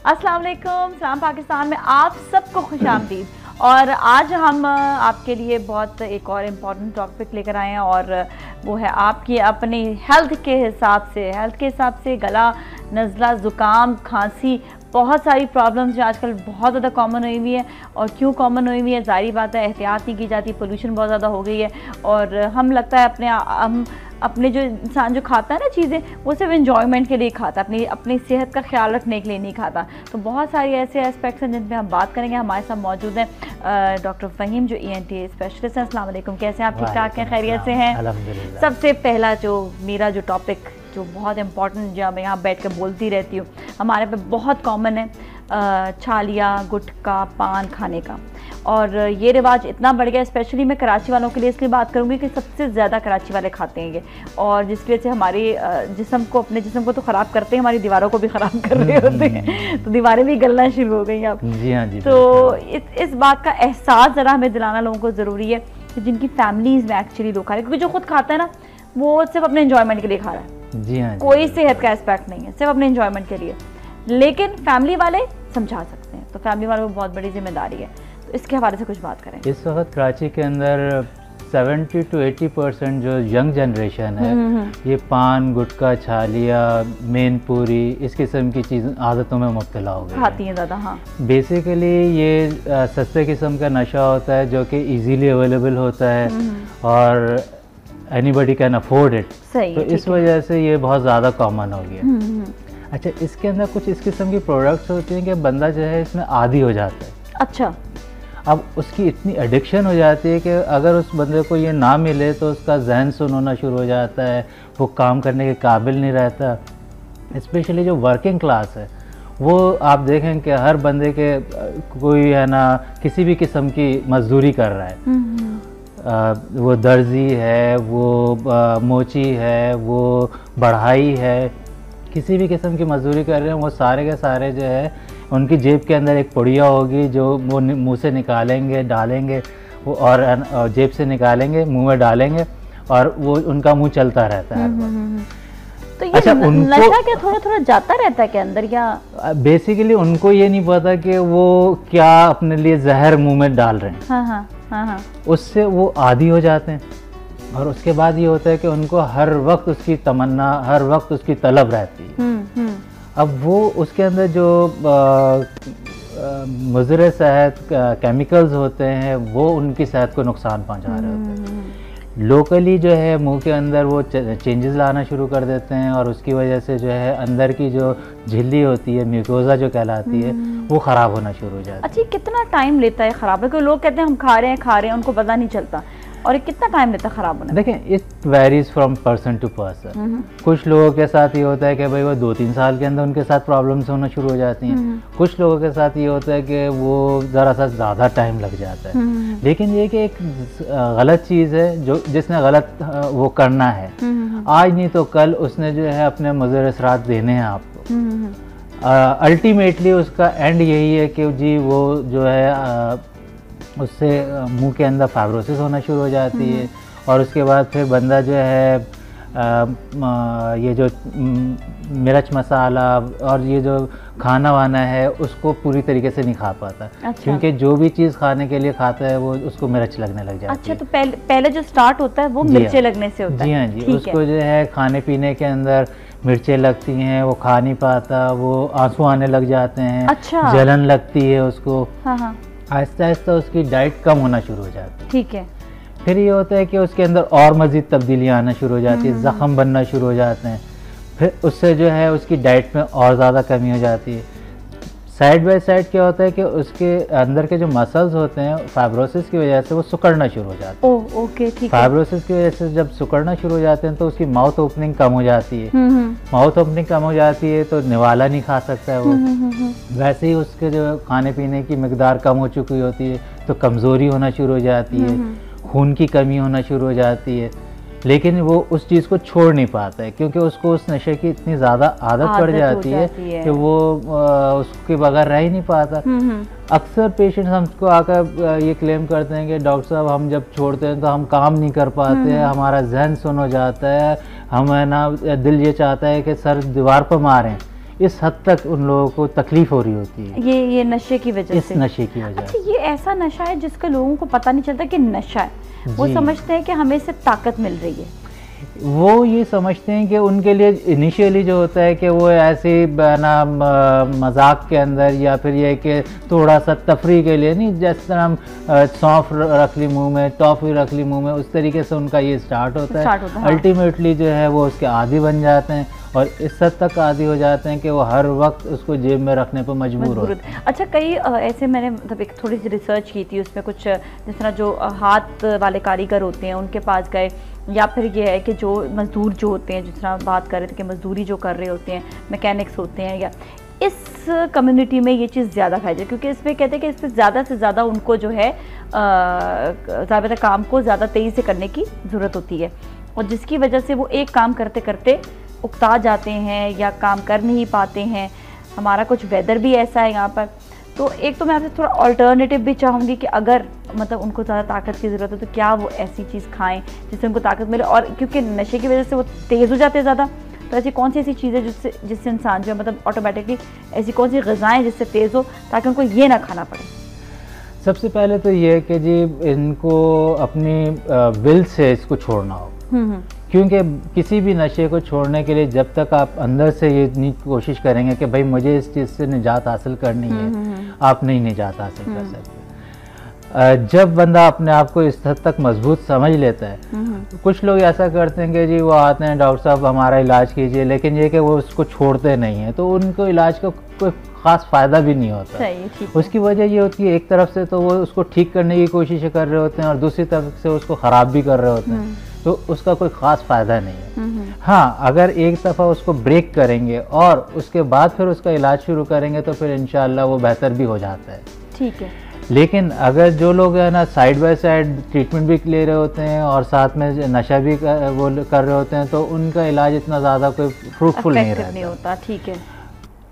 अस्सलाम वालेकुम, सलाम पाकिस्तान में आप सबको खुशामदीद। और आज हम आपके लिए बहुत एक और इम्पॉर्टेंट टॉपिक लेकर आए हैं और वो है आपकी अपनी हेल्थ के हिसाब से गला, नज़ला, ज़ुकाम, खांसी, बहुत सारी प्रॉब्लम्स जो आजकल बहुत ज़्यादा कॉमन हुई हुई है। और क्यों कॉमन हुई हुई है, ज़ाहिर बात है एहतियात नहीं की जाती, पोल्यूशन बहुत ज़्यादा हो गई है। और हम लगता है हम अपने जो इंसान जो खाता है ना चीज़ें, वो सिर्फ एंजॉयमेंट के लिए खाता है, अपनी सेहत का ख्याल रखने के लिए नहीं खाता। तो बहुत सारी ऐसे एस्पेक्ट्स हैं जिन पे हम बात करेंगे। हमारे साथ मौजूद हैं डॉक्टर फ़हीम जो ENT स्पेशलिस्ट हैं। अस्सलाम वालेकुम, कैसे हैं आप? ठीक ठाक हैं, खैरियत से हैं? अल्हम्दुलिल्लाह। सबसे पहला मेरा टॉपिक जो बहुत इंपॉर्टेंट, जो मैं यहाँ बैठ कर बोलती रहती हूँ, हमारे पे बहुत कॉमन है छालिया, गुटखा, पान खाने का। और ये रिवाज इतना बढ़ गया, स्पेशली मैं कराची वालों के लिए इसलिए बात करूँगी कि सबसे ज़्यादा कराची वाले खाते हैं ये, और जिसकी वजह से हमारी अपने जिस्म को तो ख़राब करते हैं, हमारी दीवारों को भी ख़राब कर रहे होते हैं। तो दीवारें भी गलना शुरू हो गई अब। जी हाँ जी। तो इस बात का एहसास ज़रा हमें दिलाना लोगों को ज़रूरी है कि जिनकी फैमिलीज़ में एक्चुअली लोग खा रहे हैं, क्योंकि जो खुद खाता है ना वो सिर्फ अपने एंजॉयमेंट के लिए खा रहा है। जी हाँ। कोई सेहत का एस्पेक्ट नहीं है, सिर्फ अपने एंजॉयमेंट के लिए। लेकिन फैमिली वाले समझा सकते हैं, तो फैमिली वालों को बहुत बड़ी जिम्मेदारी है। तो इसके हवाले से कुछ बात करें। इस वक्त कराची के अंदर 70 to 80% जो यंग जनरेशन है ये पान, गुटखा, छालिया, मेन पूरी, इस किस्म की चीज़ आदतों में मुब्तला हो गई खाती हैं ज़्यादा। हाँ, बेसिकली ये सस्ते किस्म का नशा होता है जो कि इजीली अवेलेबल होता है और एनीबडी कैन अफोर्ड इट। सही। तो इस वजह से ये बहुत ज़्यादा कॉमन हो गया। अच्छा, इसके अंदर कुछ इस किस्म की प्रोडक्ट्स होती हैं कि बंदा जो है इसमें आदी हो जाता है। अच्छा। अब उसकी इतनी एडिक्शन हो जाती है कि अगर उस बंदे को ये ना मिले तो उसका जहन सुन्न होना शुरू हो जाता है, वो काम करने के काबिल नहीं रहता। स्पेशली जो वर्किंग क्लास है वो आप देखें कि हर बंदे के कोई है ना किसी भी किस्म की मजदूरी कर रहा है। वो दर्जी है, वो मोची है, वो बढ़ाई है, किसी भी किस्म की मजदूरी कर रहे हैं। वो सारे के सारे जो है उनकी जेब के अंदर एक पुड़िया होगी जो वो मुंह से निकालेंगे, डालेंगे वो, और जेब से निकालेंगे, मुंह में डालेंगे और वो उनका मुंह चलता रहता है। तो ये अच्छा, नशा क्या थोड़ा थोड़ा जाता रहता है क्या अंदर? क्या बेसिकली उनको ये नहीं पता कि वो क्या अपने लिए जहर मुंह में डाल रहे हैं। हाँ हाँ हाँ हाँ। उससे वो आदी हो जाते हैं और उसके बाद ये होता है कि उनको हर वक्त उसकी तमन्ना, हर वक्त उसकी तलब रहती है। अब वो उसके अंदर जो मुज़र सेहत केमिकल्स होते हैं वो उनकी सेहत को नुकसान पहुंचा रहे होते हैं। लोकली जो है मुंह के अंदर वो चेंजेस लाना शुरू कर देते हैं और उसकी वजह से जो है अंदर की जो झिल्ली होती है, म्यूकोजा जो कहलाती है, वो ख़राब होना शुरू हो जाती है। अच्छा, कितना टाइम लेता है ख़राब? क्योंकि लोग कहते हैं हम खा रहे हैं उनको पता नहीं चलता। और कितना टाइम लेता है ख़राब होने? देखें, it varies from person to person. कुछ लोगों के साथ ये होता है कि भाई वो 2-3 साल के अंदर उनके साथ प्रॉब्लम्स होना शुरू हो जाती हैं। कुछ लोगों के साथ ये होता है कि वो ज़रा सा ज़्यादा टाइम लग जाता है। लेकिन ये कि एक गलत चीज़ है जो जिसने गलत वो करना है, आज नहीं तो कल उसने जो है अपने मुज़र असरात देने हैं आपको। अल्टीमेटली उसका एंड यही है कि जी वो जो है उससे मुंह के अंदर फाइब्रोसिस होना शुरू हो जाती है और उसके बाद फिर बंदा जो है ये जो मिर्च मसाला और ये जो खाना वाना है उसको पूरी तरीके से नहीं खा पाता। अच्छा। क्योंकि जो भी चीज़ खाने के लिए खाता है वो उसको मिर्च लगने लग जाती है। अच्छा, तो पहले जो स्टार्ट होता है वो मिर्चें लगने से होता है? जी हाँ जी। उसको जो है खाने पीने के अंदर मिर्चें लगती हैं, वो खा नहीं पाता, वो आंसू आने लग जाते हैं। अच्छा। जलन लगती है उसको। हाँ हाँ। आहिस्ता आहिस्ता उसकी डाइट कम होना शुरू हो जाती है। ठीक है। फिर ये होता है कि उसके अंदर और मज़ीद तब्दीलियाँ आना शुरू हो जाती है, ज़ख़म बनना शुरू हो जाते हैं। फिर उससे जो है उसकी डाइट में और ज़्यादा कमी हो जाती है। साइड बाय साइड क्या होता है कि उसके अंदर के जो मसल्स होते हैं फाइब्रोसिस की वजह से वो सिकुड़ना शुरू हो जाते हैं। ओह ओके, ठीक है। फाइब्रोसिस की वजह से जब सिकुड़ना शुरू हो जाते हैं तो उसकी माउथ ओपनिंग कम हो जाती है। माउथ ओपनिंग कम हो जाती है तो निवाला नहीं खा सकता है वो। वैसे ही उसके जो खाने पीने की मिकदार कम हो चुकी होती है तो कमज़ोरी होना शुरू हो जाती है, खून की कमी होना शुरू हो जाती है। लेकिन वो उस चीज़ को छोड़ नहीं पाता है क्योंकि उसको उस नशे की इतनी ज़्यादा आदत पड़ जाती है कि वो उसके बगैर रह ही नहीं पाता। अक्सर पेशेंट्स हमको आकर ये क्लेम करते हैं कि डॉक्टर साहब हम जब छोड़ते हैं तो हम काम नहीं कर पाते हैं, हमारा जहन सुन्न हो जाता है, हम है ना दिल ये चाहता है कि सर दीवार पर मारें, इस हद तक उन लोगों को तकलीफ हो रही होती है, ये नशे की वजह इस से। नशे की वजह अच्छा, ये ऐसा नशा है जिसके लोगों को पता नहीं चलता कि नशा है, वो जी। समझते हैं कि हमें इससे ताकत मिल रही है। वो ये समझते हैं कि उनके लिए इनिशियली जो होता है कि वो ऐसे ना मजाक के अंदर या फिर ये कि थोड़ा सा तफरी के लिए नहीं, जिस तरह हम सौंफ रख ली मुंह में, टॉफ़ी रख ली मुंह में, उस तरीके से उनका ये स्टार्ट होता है। हाँ। अल्टीमेटली जो है वो उसके आदी बन जाते हैं और इस हद तक आदी हो जाते हैं कि वो हर वक्त उसको जेब में रखने पर मजबूर होते हैं। अच्छा, कई ऐसे मैंने मतलब एक थोड़ी सी रिसर्च की थी, उसमें कुछ जिस तरह जो हाथ वाले कारीगर होते हैं उनके पास गए, या फिर ये है कि जो मज़दूर जो होते हैं, जिस तरह बात कर रहे थे कि मज़दूरी जो कर रहे होते हैं, मैकेनिक्स होते हैं, या इस कम्युनिटी में ये चीज़ ज़्यादा खाई जाए, क्योंकि इसमें कहते हैं कि इस पर ज़्यादा से ज़्यादा उनको जो है ज़्यादातर काम को ज़्यादा तेज़ी से करने की ज़रूरत होती है, और जिसकी वजह से वो एक काम करते करते उकता जाते हैं या काम कर नहीं पाते हैं। हमारा कुछ वेदर भी ऐसा है यहाँ पर, तो एक तो मैं आपसे थोड़ा अल्टरनेटिव भी चाहूँगी कि अगर मतलब उनको ज़्यादा ताकत की ज़रूरत है तो क्या वो ऐसी चीज़ खाएं जिससे उनको ताकत मिले, और क्योंकि नशे की वजह से वो तेज़ हो जाते हैं ज़्यादा, तो ऐसी कौन सी ऐसी चीज़ें जिससे इंसान जो है मतलब ऑटोमेटिकली ऐसी कौन सी ग़िज़ाएँ जिससे तेज़ हो ताकि उनको ये ना खाना पड़े? सबसे पहले तो ये है कि जी इनको अपनी विल से इसको छोड़ना हो, क्योंकि किसी भी नशे को छोड़ने के लिए जब तक आप अंदर से ये नहीं कोशिश करेंगे कि भाई मुझे इस चीज़ से निजात हासिल करनी है, आप नहीं निजात हासिल कर सकते। जब बंदा अपने आप को इस हद तक मजबूत समझ लेता है, कुछ लोग ऐसा करते हैं कि जी वो आते हैं, डॉक्टर साहब हमारा इलाज कीजिए, लेकिन ये कि वो उसको छोड़ते नहीं हैं, तो उनको इलाज का कोई ख़ास फ़ायदा भी नहीं होता। सही, उसकी वजह ये होती है, एक तरफ से तो वो उसको ठीक करने की कोशिश कर रहे होते हैं और दूसरी तरफ से उसको ख़राब भी कर रहे होते हैं, तो उसका कोई ख़ास फ़ायदा नहीं है। हाँ, अगर एक दफ़ा उसको ब्रेक करेंगे और उसके बाद फिर उसका इलाज शुरू करेंगे तो फिर इंशाअल्लाह वो बेहतर भी हो जाता है। ठीक है। लेकिन अगर जो लोग है ना साइड बाय साइड ट्रीटमेंट भी ले रहे होते हैं और साथ में नशा भी वो कर रहे होते हैं, तो उनका इलाज इतना ज़्यादा कोई फ्रूटफुल नहीं होता। ठीक है।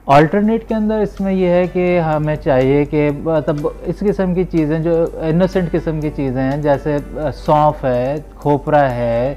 ऑल्टरनेट के अंदर इसमें यह है कि हमें चाहिए कि मतलब इस किस्म की चीज़ें जो इनोसेंट किस्म की चीज़ें हैं, जैसे सौंफ है, खोपरा है,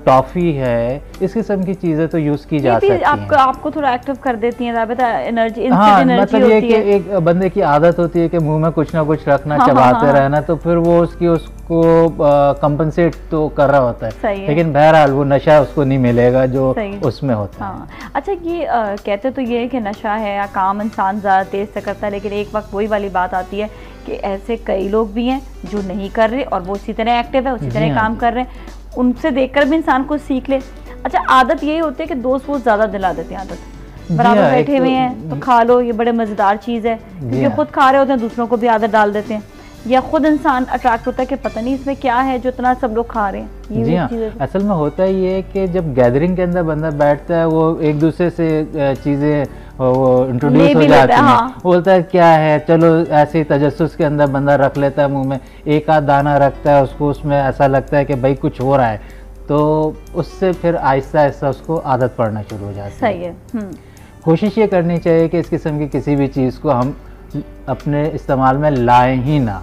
टॉफ़ी है, इस किस्म की चीज़ें तो यूज़ की जा सकती हैं। आपको थोड़ा एक्टिव कर देती हैं, एनर्जी। हाँ, मतलब ये कि एक बंदे की आदत होती है कि मुंह में कुछ ना कुछ रखना, चबाते रहना, तो फिर वो उसको कंपनसेट तो कर रहा होता है, लेकिन बहरहाल वो नशा उसको नहीं मिलेगा जो उसमें होता है। अच्छा, ये कहते तो ये है कि नशा है या काम इंसान ज़्यादा तेज़ से करता है, लेकिन एक वक्त वही वाली बात आती है कि ऐसे कई लोग भी हैं जो नहीं कर रहे और वो उसी तरह एक्टिव है, उसी तरह काम कर रहे हैं, उनसे देखकर भी इंसान को सीख ले। अच्छा, आदत यही होती है कि दोस्त वो ज़्यादा दिला देते हैं, आदत बराबर बैठे हुए हैं तो खा लो, ये बड़े मज़ेदार चीज़ है, क्योंकि खुद खा रहे होते हैं दूसरों को भी आदत डाल देते हैं, या खुद इंसान अट्रैक्ट होता है कि पता नहीं इसमें क्या है जो इतना सब लोग खा रहे हैं। जी हाँ, असल में होता ही ये कि जब गैदरिंग के अंदर बंदा बैठता है, वो एक दूसरे से चीज़ें वो इंट्रोड्यूस हो जाती हैं। हाँ। बोलता है क्या है, चलो ऐसे ही तजस्सुस के अंदर बंदा रख लेता है मुंह में, एक आध दाना रखता है, उसको उसमें ऐसा लगता है कि भाई कुछ हो रहा है, तो उससे फिर आहिस्ता आहिस्ता उसको आदत पड़ना शुरू हो जाती है। सही है। कोशिश ये करनी चाहिए कि इस किस्म की किसी भी चीज़ को हम अपने इस्तेमाल में लाएं ही ना,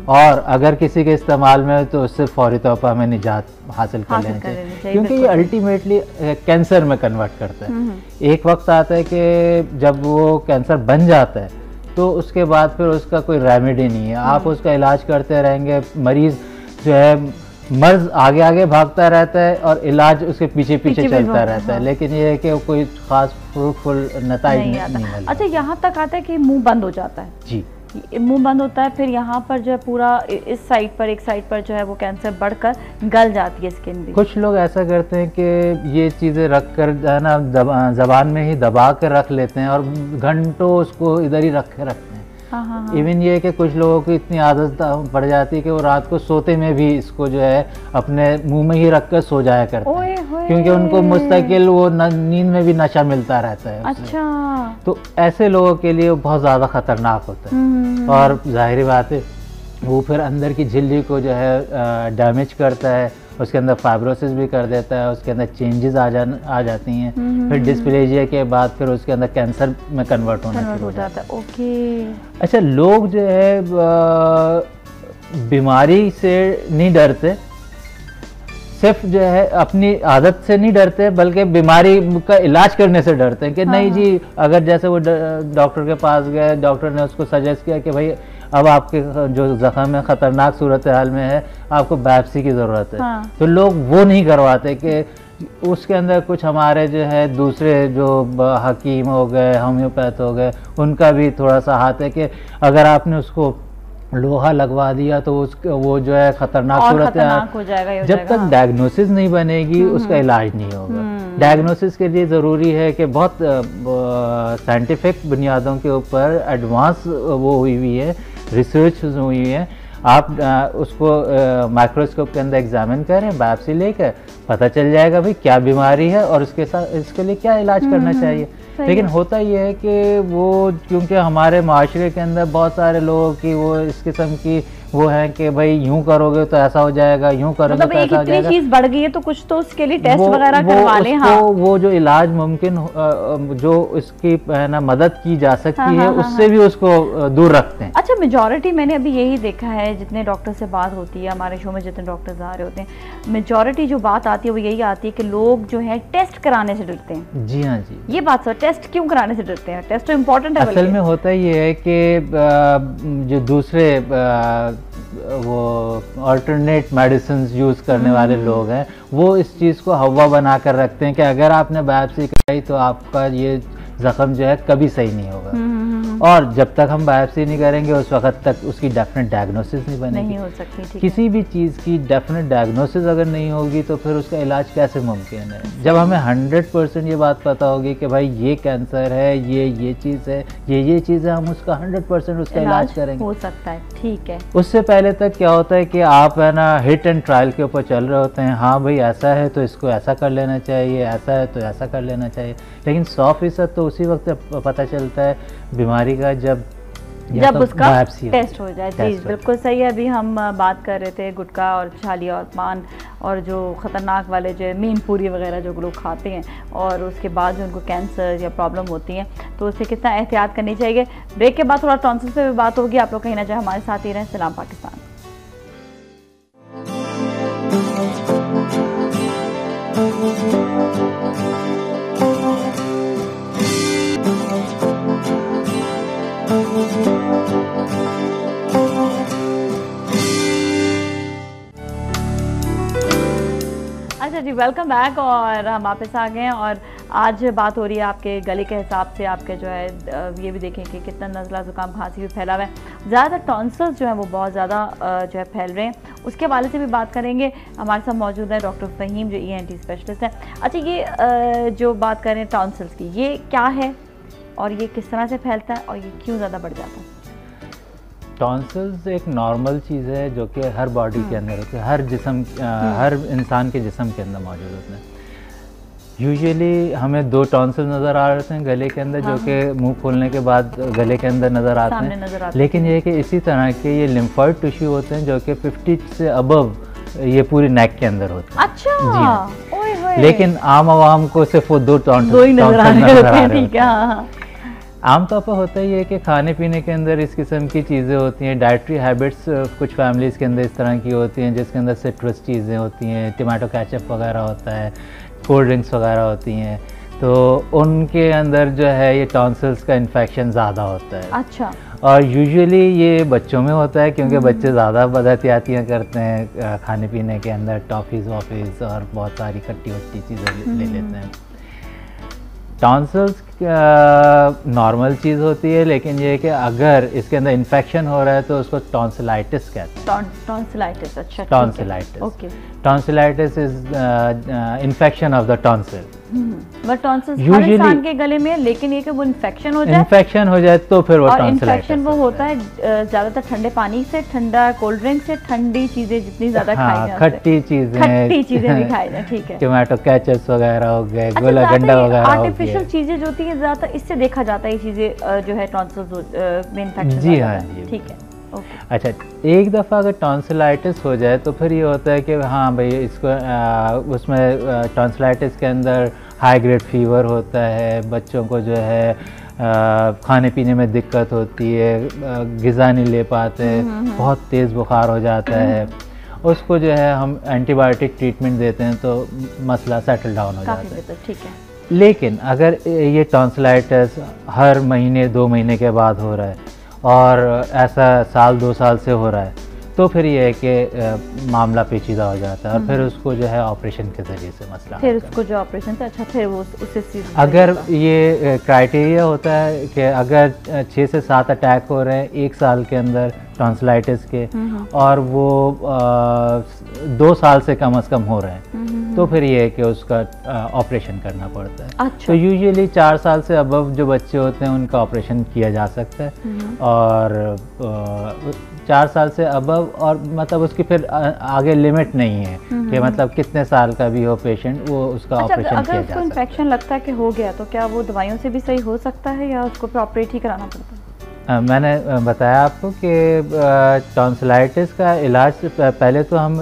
और अगर किसी के इस्तेमाल में तो उससे फौरी तौर पर हमें निजात हासिल कर लेनी चाहिए, क्योंकि ये अल्टीमेटली कैंसर में कन्वर्ट करता है। एक वक्त आता है कि जब वो कैंसर बन जाता है तो उसके बाद फिर उसका कोई रेमेडी नहीं है, आप उसका इलाज करते रहेंगे, मरीज़ जो है मर्ज आगे आगे भागता रहता है और इलाज उसके पीछे पीछे चलता रहता है, लेकिन ये है कि कोई खास फ्रूटफुल नतीजा नहीं मिलता। अच्छा, यहाँ तक आता है कि मुंह बंद हो जाता है। जी, मुंह बंद होता है, फिर यहाँ पर जो है पूरा इस साइड पर, एक साइड पर जो है वो कैंसर बढ़कर गल जाती है स्किन भी। कुछ लोग ऐसा करते हैं कि ये चीज़ें रख कर है ना ज़बान में ही दबा कर रख लेते हैं और घंटों उसको इधर ही रखते हैं। इवन ये कि कुछ लोगों की इतनी आदत पड़ जाती है कि वो रात को सोते में भी इसको जो है अपने मुंह में ही रख कर सो जाया करते हैं, क्योंकि उनको मुस्तकिल वो नींद में भी नशा मिलता रहता है। अच्छा, तो ऐसे लोगों के लिए बहुत ज़्यादा ख़तरनाक होता है, और जाहिर बात है वो फिर अंदर की झिल्ली को जो है डैमेज करता है, उसके अंदर फाइब्रोसिस भी कर देता है, उसके अंदर चेंजेस आ जाती हैं, फिर डिस्प्लेजिया के बाद फिर उसके अंदर कैंसर में कन्वर्ट होना शुरू हो जाता है। ओके। अच्छा, लोग जो है बीमारी से नहीं डरते, सिर्फ जो है अपनी आदत से नहीं डरते, बल्कि बीमारी का इलाज करने से डरते हैं कि हाँ, नहीं जी, अगर जैसे वो डॉक्टर के पास गए, डॉक्टर ने उसको सजेस्ट किया कि भाई अब आपके जो जख्म है ख़तरनाक सूरत हाल में है, आपको बायोप्सी की ज़रूरत है। हाँ। तो लोग वो नहीं करवाते कि उसके अंदर कुछ हमारे जो है दूसरे जो हकीम हो गए, होम्योपैथ हो गए, उनका भी थोड़ा सा हाथ है कि अगर आपने उसको लोहा लगवा दिया तो वो जो है खतरनाक सूरत हो जाएगा, जब तक डायग्नोसिस नहीं बनेगी उसका इलाज नहीं होगा। डायग्नोसिस के लिए ज़रूरी है कि बहुत साइंटिफिक बुनियादों के ऊपर एडवांस वो हुई है, रिसर्च हुई है। आप उसको माइक्रोस्कोप के अंदर एग्जामिन करें, बायोप्सी लेकर पता चल जाएगा भाई क्या बीमारी है और उसके साथ इसके लिए क्या इलाज करना चाहिए। लेकिन होता ये है कि वो क्योंकि हमारे माशरे के अंदर बहुत सारे लोगों की वो इस किस्म की वो है कि भाई यूं करोगे तो ऐसा हो जाएगा, यूं करोगे तो ऐसा हो जाएगा। चीज बढ़ गई है तो कुछ तो उसके लिए टेस्ट वगैरह करवा लें। हाँ, वो जो इलाज मुमकिन जो इसकी ना मदद की जा सकती है उससे भी उसको दूर रखते हैं। अच्छा, मेजॉरिटी मैंने अभी यही देखा है, जितने डॉक्टर से बात होती है हमारे शो में, जितने डॉक्टर्स आ रहे होते हैं, मेजॉरिटी जो बात आती है वो यही आती है कि लोग जो है टेस्ट कराने से डरते हैं। जी हाँ जी, ये बात सर, टेस्ट क्यों कराने से डरते हैं? टेस्ट तो इम्पोर्टेंट है। असल में होता ये है कि जो दूसरे वो अल्टरनेट मेडिसिन यूज़ करने वाले लोग हैं वो इस चीज़ को हवा बना कर रखते हैं कि अगर आपने बायोप्सी कराई तो आपका ये जख्म जो है कभी सही नहीं होगा, और जब तक हम बायोप्सी नहीं करेंगे उस वक्त तक उसकी डेफिनेट डायग्नोसिस नहीं बनेगी, नहीं हो सकती। किसी भी चीज़ की डेफिनेट डायग्नोसिस अगर नहीं होगी तो फिर उसका इलाज कैसे मुमकिन है। जब हमें 100% ये बात पता होगी कि भाई ये कैंसर है, ये चीज़ है, ये चीज़ है, हम उसका 100% उसका इलाज करेंगे। हो सकता है, ठीक है। उससे पहले तक क्या होता है कि आप है ना हिट एंड ट्रायल के ऊपर चल रहे होते हैं। हाँ भाई ऐसा है तो इसको ऐसा कर लेना चाहिए, ऐसा है तो ऐसा कर लेना चाहिए, लेकिन 100% तो उसी वक्त पता चलता है बीमारी का जब तो उसका टेस्ट हो जाए। जी बिल्कुल सही है। अभी हम बात कर रहे थे गुटखा और छालिया और पान और जो ख़तरनाक वाले जो मीन पूरी वगैरह जो लोग खाते हैं और उसके बाद जो उनको कैंसर या प्रॉब्लम होती है तो उससे कितना एहतियात करनी चाहिए। ब्रेक के बाद थोड़ा टॉन्सिल्स पे भी बात होगी। आप लोग कहीं ना चाहे हमारे साथ ही रहें। सलाम पाकिस्तान। अच्छा जी, वेलकम बैक। और हम वापस आ गए हैं और आज बात हो रही है आपके गले के हिसाब से। आपके जो है ये भी देखें कि कितना नज़ला ज़ुकाम खांसी भी फैला हुआ है। ज़्यादातर टॉन्सिल्स जो है वो बहुत ज़्यादा जो है फैल रहे हैं, उसके हवाले से भी बात करेंगे। हमारे साथ मौजूद है डॉक्टर फ़हीम जो ENT स्पेशलिस्ट हैं। अच्छा, ये जो बात करें टॉन्सिल्स की, ये क्या है और ये किस तरह से फैलता है और ये क्यों ज़्यादा बढ़ जाता है? टॉन्सिल्स एक नॉर्मल चीज़ है जो कि हर बॉडी के अंदर होती है, हर जिस्म हर इंसान के जिस्म के अंदर मौजूद होते हैं। यूजुअली हमें 2 टॉन्सिल नज़र आ रहे हैं गले के अंदर, जो कि मुंह खोलने के बाद गले के अंदर नज़र आते हैं। लेकिन ये कि इसी तरह के ये लिम्फॉइड टिश्यू होते हैं जो कि 50 से अबव ये पूरी नेक के अंदर होते हैं। अच्छा, जी हाँ। लेकिन आम आवाम को सिर्फ वो 2 टॉन्सिल नज़र आ रहे हैं। आमतौर पर होता ही है कि खाने पीने के अंदर इस किस्म की चीज़ें होती हैं। डाइटरी हैबिट्स कुछ फैमिलीज़ के अंदर इस तरह की होती हैं जिसके अंदर सिट्रस चीज़ें होती हैं, टमाटो केचप वगैरह होता है, कोल्ड ड्रिंक्स वगैरह होती हैं, तो उनके अंदर जो है ये टॉन्सिल्स का इन्फेक्शन ज़्यादा होता है। अच्छा। और यूजुअली ये बच्चों में होता है क्योंकि बच्चे ज़्यादा बदहतियातियाँ करते हैं खाने पीने के अंदर, टॉफ़ीज़ वॉफ़ीज़ और बहुत सारी खट्टी वट्टी चीज़ें ले लेते हैं। टॉन्सिल्स नॉर्मल चीज़ होती है, लेकिन ये कि अगर इसके अंदर इन्फेक्शन हो रहा है तो उसको टॉन्सिलाइटिस कहते हैं। टॉन्सिलाइटिस, अच्छा, tonsillitis. Okay. Tonsillitis is infection of the tonsil. But tonsils हर इंसान के गले में, लेकिन ये कि वो इन्फेक्शन हो जाए तो फिर वो और टॉन्सिलाइटिस। इन्फेक्शन वो होता है ज़्यादातर ठंडे पानी से, ठंडा कोल्ड ड्रिंक से, ठंडी चीज़ें जितनी ज़्यादा खाई जाए, खट्टी चीज़ें भी खाई जाए। ठीक है। टमाटो केचप वगैरह हो गए, गोला गंडा वगैरह हो गया, आर्टिफिशियल चीज़ें जो होती है ज़्यादातर इससे देखा जाता है, ये चीज़ें जो है टॉन्सिल्स में इन्फेक्शन। जी हाँ जी, ठीक है। अच्छा, एक दफ़ा अगर टॉन्सिलाइटिस हो जाए तो फिर ये होता है कि हाँ भाई इसको उसमें टॉन्सिलाइटिस के अंदर हाई ग्रेड फीवर होता है, बच्चों को जो है खाने पीने में दिक्कत होती है, ग़िज़ा नहीं ले पाते, बहुत तेज़ बुखार हो जाता है उसको जो है हम एंटीबायोटिक ट्रीटमेंट देते हैं तो मसला सेटल डाउन हो जाता है। ठीक है। लेकिन अगर ये टॉन्सिलाइटिस हर महीने 2 महीने के बाद हो रहा है और ऐसा साल 2 साल से हो रहा है, तो फिर ये है कि मामला पेचीदा हो जाता है और फिर उसको जो है ऑपरेशन के ज़रिए से मसला, फिर उसको जो ऑपरेशन से अच्छा फिर वो उससे अगर ये क्राइटेरिया होता है कि अगर 6 से 7 अटैक हो रहे हैं 1 साल के अंदर टॉन्सिलाइटिस के और वो 2 साल से कम हो रहे हैं, तो फिर ये है कि उसका ऑपरेशन करना पड़ता है। अच्छा। तो यूजुअली 4 साल से अबव जो बच्चे होते हैं उनका ऑपरेशन किया जा सकता है और 4 साल से अबव, और मतलब उसकी फिर आगे लिमिट नहीं है कि मतलब कितने साल का भी हो पेशेंट वो उसका ऑपरेशन किया जा सकता है। अगर उसको इन्फेक्शन लगता है कि हो गया तो क्या वो दवाइयों से भी सही हो सकता है या उसको फिर ऑपरेट ही कराना पड़ता है? मैंने बताया आपको कि टॉन्सिलाइटिस का इलाज पहले तो हम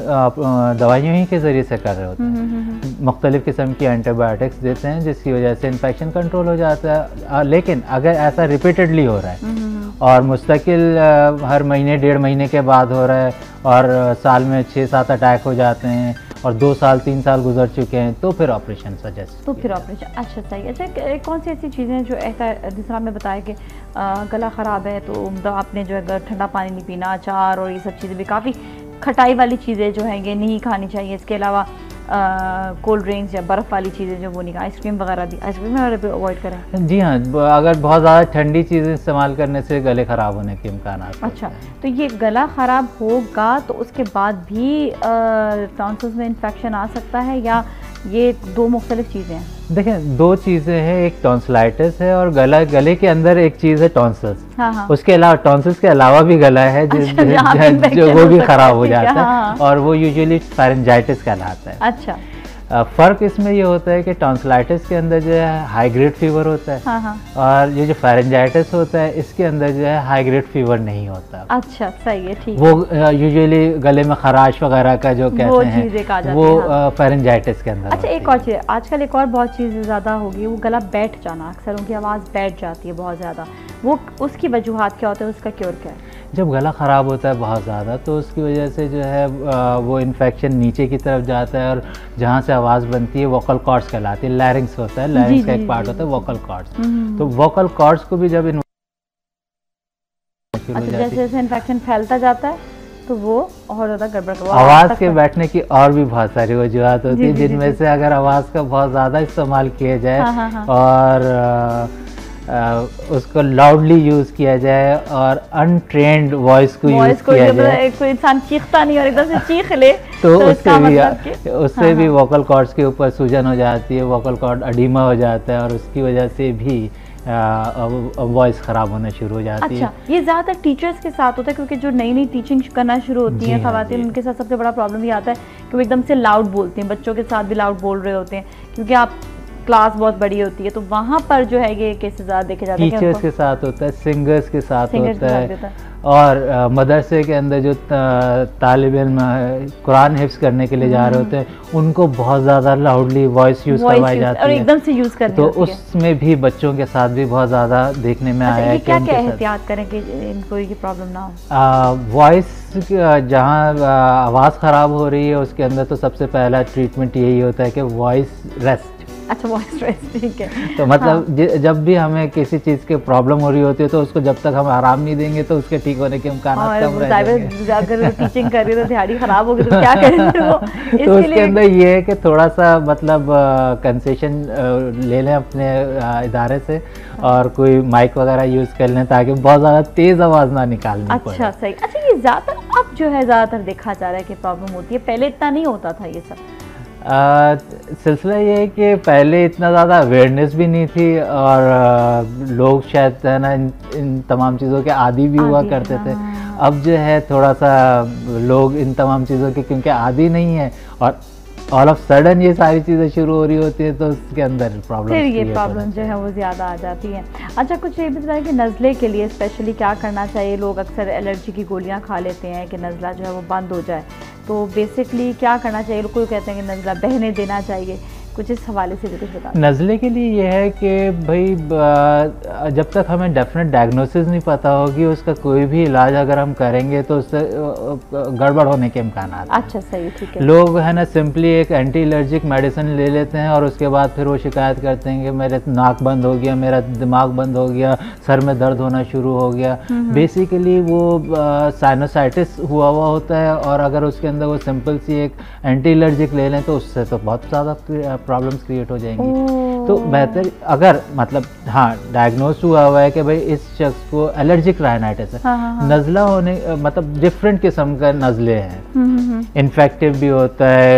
दवाइयों ही के ज़रिए से कर रहे होते हैं। मुख्तलिफ़ किस्म की एंटीबायोटिक्स देते हैं जिसकी वजह से इन्फेक्शन कंट्रोल हो जाता है। लेकिन अगर ऐसा रिपीटेडली हो रहा है और मुस्तकिल हर महीने 1.5 महीने के बाद हो रहा है और साल में 6-7 अटैक हो जाते हैं और 2 साल 3 साल गुजर चुके हैं, तो फिर ऑपरेशन सजेस्ट, तो फिर ऑपरेशन। अच्छा सही। अच्छा, कौन सी ऐसी चीज़ें जो ऐसा जिस आपने बताया कि गला ख़राब है तो आपने जो है ठंडा पानी नहीं पीना, अचार और ये सब चीज़ें भी, काफ़ी खटाई वाली चीज़ें जो हैं ये नहीं खानी चाहिए। इसके अलावा कोल्ड ड्रिंक्स या बर्फ़ वाली चीज़ें जो वो नहीं, आइसक्रीम वगैरह भी अवॉइड करें। जी हाँ, अगर बहुत ज़्यादा ठंडी चीज़ें इस्तेमाल करने से गले ख़राब होने के इम्कान। अच्छा, तो ये गला ख़राब होगा तो उसके बाद भी टॉन्सिल्स में इन्फेक्शन आ सकता है या ये 2 मुख्तलिफ चीज़ें हैं? देखें, 2 चीज़ें हैं, एक टॉन्सिलाइटिस है और गले के अंदर एक चीज़ है टॉन्सिल्स। हाँ। उसके अलावा टॉन्सिल्स के अलावा भी गला है जो वो भी ख़राब हो जाता है और वो यूजुअली फेरेंजाइटिस कहलाता है। अच्छा। फ़र्क इसमें ये होता है कि टॉन्सिलाइटिस के अंदर जो है हाई ग्रेड फीवर होता है। हाँ। और ये जो फेरेंजाइटिस होता है इसके अंदर जो है हाई ग्रेड फीवर नहीं होता। अच्छा सही है, ठीक। वो यूजुअली गले में खराश वगैरह का जो कहते हैं वो फेरेंजाइटिस के अंदर। अच्छा, एक और चीज़, आजकल एक और बहुत चीज़ ज़्यादा होगी, वो गला बैठ जाना, अक्सर उनकी आवाज़ बैठ जाती है बहुत ज़्यादा, वो उसकी वजूहात क्या होते हैं, उसका क्योर क्या है? जब गला ख़राब होता है बहुत ज़्यादा तो उसकी वजह से जो है वो इन्फेक्शन नीचे की तरफ जाता है और जहाँ से आवाज़ बनती है वोकल कॉर्ड्स कहलाती है। लैरिंग्स होता है, लैरिंग्स का एक पार्ट होता है वोकल कॉर्ड्स। तो वोकल कॉर्ड्स को भी जब जैसे इन्फेक्शन फैलता जाता है तो वो और ज़्यादा गड़बड़, आवाज़ के बैठने की और भी बहुत सारी वजूहत होती है, जिनमें से अगर आवाज़ का बहुत ज़्यादा इस्तेमाल किया जाए और उसको लाउडली यूज़ किया जाए और अनट्रेंड वॉइस को यूज़ किया जाए, कोई इंसान चीखता नहीं और एकदम से चीख ले तो उससे भी वोकल कॉर्ड्स के ऊपर सूजन हो जाती है, वोकल कॉर्ड एडिमा हो जाता है और उसकी वजह से भी वॉइस ख़राब होना शुरू हो जाती है। अच्छा, ये ज़्यादातर टीचर्स के साथ होता है क्योंकि जो नई टीचिंग करना शुरू होती हैं ख़वातीन, उनके साथ सबसे बड़ा प्रॉब्लम ये आता है कि वो एकदम से लाउड बोलते हैं, बच्चों के साथ भी लाउड बोल रहे होते हैं क्योंकि आप क्लास बहुत बड़ी होती है, तो वहाँ पर जो है ये केसेस ज़्यादा देखे जाते हैं। टीचर्स के साथ होता है, सिंगर्स के साथ होता है और मदरसे के अंदर जो तालिब इल्म कुरान हिफ्ज़ करने के लिए जा रहे होते हैं उनको बहुत ज़्यादा लाउडली वॉइस यूज़ करवाई जाती है और एकदम से यूज़ करनी तो उसमें भी बच्चों के साथ भी बहुत ज़्यादा देखने में आया है कि क्या एहतियात करें कि इनको ये प्रॉब्लम ना हो। वॉइस जहाँ आवाज़ ख़राब हो रही है उसके अंदर तो सबसे पहला ट्रीटमेंट यही होता है कि वॉइस रेस्ट। अच्छा, वॉइस रेस्ट, ठीक है। तो मतलब जब भी हमें किसी चीज़ की प्रॉब्लम हो रही होती है तो उसको जब तक हम आराम नहीं देंगे तो उसके ठीक होने के इम्कान कम रहेंगे। अगर टीचिंग कर रही है तो दिहाड़ी ख़राब होगी तो क्या करें वो? तो उसके अंदर ये है कि थोड़ा सा मतलब कंसेशन ले लें अपने इदारे से और कोई माइक वगैरह यूज़ कर लें ताकि बहुत ज़्यादा तेज़ आवाज़ ना निकालनी पड़े। अच्छा सही। अच्छा, ये ज़्यादातर अब जो है ज़्यादातर देखा जा रहा है कि प्रॉब्लम होती है, पहले इतना नहीं होता था ये सब। सिलसिला ये है कि पहले इतना ज़्यादा अवेयरनेस भी नहीं थी और लोग शायद है ना इन तमाम चीज़ों के आदी भी हुआ करते थे। अब जो है थोड़ा सा लोग इन तमाम चीज़ों के क्योंकि आदी नहीं है और ऑल ऑफ सडन ये सारी चीज़ें शुरू हो रही होती है तो उसके अंदर प्रॉब्लम, फिर ये प्रॉब्लम जो है वो ज़्यादा आ जाती है। अच्छा, कुछ ये भी बताएं कि नज़ले के लिए स्पेशली क्या करना चाहिए? लोग अक्सर एलर्जी की गोलियां खा लेते हैं कि नज़ला जो है वो बंद हो जाए, तो बेसिकली क्या करना चाहिए? कोई कहते हैं कि नज़ला बहने देना चाहिए, कुछ इस हवाले से भी कुछ बता। नज़ले के लिए ये है कि भाई जब तक हमें डेफिनेट डायग्नोसिस नहीं पता होगी, उसका कोई भी इलाज अगर हम करेंगे तो उससे गड़बड़ होने के इम्कान हैं। अच्छा, सही, ठीक है। लोग है ना सिंपली एक एंटी एलर्जिक मेडिसिन ले लेते हैं और उसके बाद फिर वो शिकायत करते हैं कि मेरे नाक बंद हो गया, मेरा दिमाग बंद हो गया, सर में दर्द होना शुरू हो गया। बेसिकली वो साइनोसाइटिस हुआ होता है, और अगर उसके अंदर वो सिंपल सी एक एंटी एलर्जिक ले लें तो उससे तो बहुत ज़्यादा प्रॉब्लम्स क्रिएट हो जाएंगी। तो बेहतर अगर मतलब हाँ डायग्नोस हुआ है कि भाई इस शख्स को एलर्जिक राइनाइटिस है, नज़ला होने मतलब डिफरेंट किस्म का नज़ले हैं, इन्फेक्टिव भी होता है,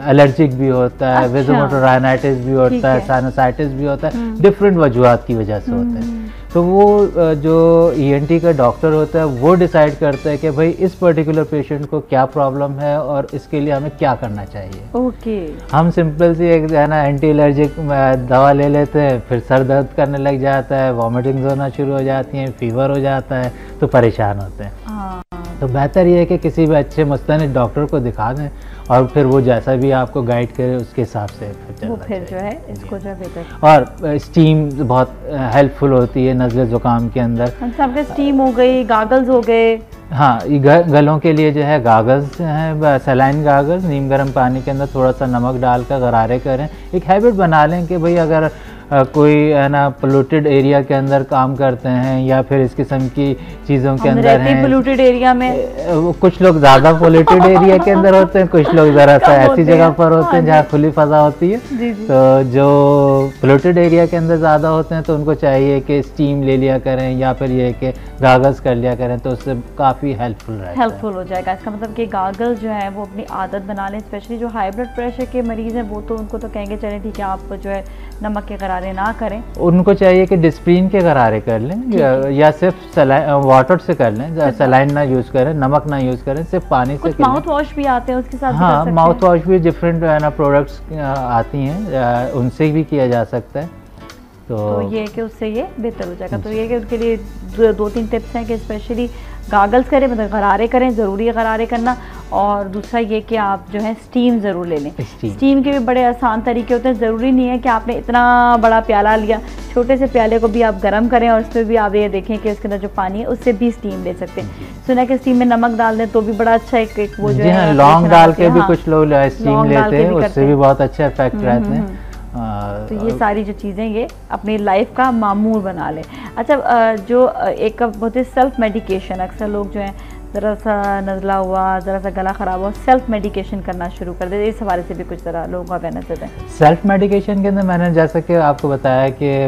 एलर्जिक भी होता है, विज़ुअल राइनाइटिस भी होता है, साइनोसाइटिस भी होता है, डिफरेंट वजूहात की वजह से होता है। तो वो जो ENT का डॉक्टर होता है वो डिसाइड करता है कि भाई इस पर्टिकुलर पेशेंट को क्या प्रॉब्लम है और इसके लिए हमें क्या करना चाहिए। ओके। हम सिंपल सी एक है ना एंटी एलर्जिक दवा ले लेते हैं, फिर सर दर्द करने लग जाता है, वॉमिटिंग्स होना शुरू हो जाती हैं, फीवर हो जाता है, तो परेशान होते हैं। तो बेहतर ये है कि किसी भी अच्छे मुस्तनिद डॉक्टर को दिखा दें और फिर वो जैसा भी आपको गाइड करे उसके हिसाब से फिर जो है इसको जो है बेहतर। और स्टीम बहुत हेल्पफुल होती है नज़ले ज़ुकाम के अंदर। सबके स्टीम हो गई, गागल्स हो गए। हाँ, गलों के लिए जो है गागल्स हैं, सलाइन गागल्स, नीम गर्म पानी के अंदर थोड़ा सा नमक डालकर गरारे करें। एक हैबिट बना लें कि भाई अगर कोई है ना पोल्यूटेड एरिया के अंदर काम करते हैं या फिर इस किस्म की चीज़ों के अंदर हैं, पोल्यूटेड एरिया में कुछ लोग ज़्यादा पोल्यूटेड एरिया के अंदर होते हैं, कुछ लोग ज़रा सा ऐसी जगह पर होते हैं जहाँ खुली फजा होती है। तो जो पोल्यूटेड एरिया के अंदर ज़्यादा होते हैं तो उनको चाहिए कि स्टीम ले लिया करें या फिर ये कि गागल्स कर लिया करें, तो उससे काफ़ी हेल्पफुल हो जाएगा। इसका मतलब कि गागल्स जो है वो अपनी आदत बना लें। स्पेशली जो हाई ब्लड प्रेशर के मरीज़ हैं वो तो उनको तो कहेंगे चलें ठीक है आप जो है नमक के गरारे ना करें, उनको चाहिए कि डिस्प्रिन के गरारे कर लें या सिर्फ वाटर से कर लें, सलाइन ना यूज़ करें, नमक ना यूज़ करें, सिर्फ पानी से। माउथ वॉश भी आते हैं उसके साथ। हाँ, माउथ वॉश भी डिफरेंट है ना प्रोडक्ट्स आती हैं, उनसे भी किया जा सकता है। तो ये कि उससे ये बेहतर हो जाएगा। तो ये कि उनके लिए 2-3 टिप्स हैं कि स्पेशली गागल्स करें, मतलब गरारे करें, ज़रूरी है गरारे करना। और दूसरा ये कि आप जो है स्टीम ज़रूर ले लें। स्टीम के भी बड़े आसान तरीके होते हैं, ज़रूरी नहीं है कि आपने इतना बड़ा प्याला लिया, छोटे से प्याले को भी आप गर्म करें और उसमें भी आप ये देखें कि उसके अंदर जो पानी है उससे भी स्टीम ले सकते हैं। सुना कि स्टीम में नमक डाल दें तो भी बड़ा अच्छा एक वो जो है लौंग डाल के भी कुछ लोग स्टीम लेते हैं, उससे भी बहुत अच्छे इफेक्ट रहते हैं। तो ये सारी जो चीज़ें ये अपनी लाइफ का मामूल बना लें। अच्छा, जो एक होती है सेल्फ मेडिकेशन, अक्सर लोग जो है ज़रा सा नज़ला हुआ, ज़रा सा गला ख़राब हुआ, सेल्फ मेडिकेशन करना शुरू कर देते। इस हवाले से भी कुछ ज़रा लोगों को अवेयरनेस देते हैं। सेल्फ मेडिकेशन के अंदर मैंने जैसा कि आपको बताया कि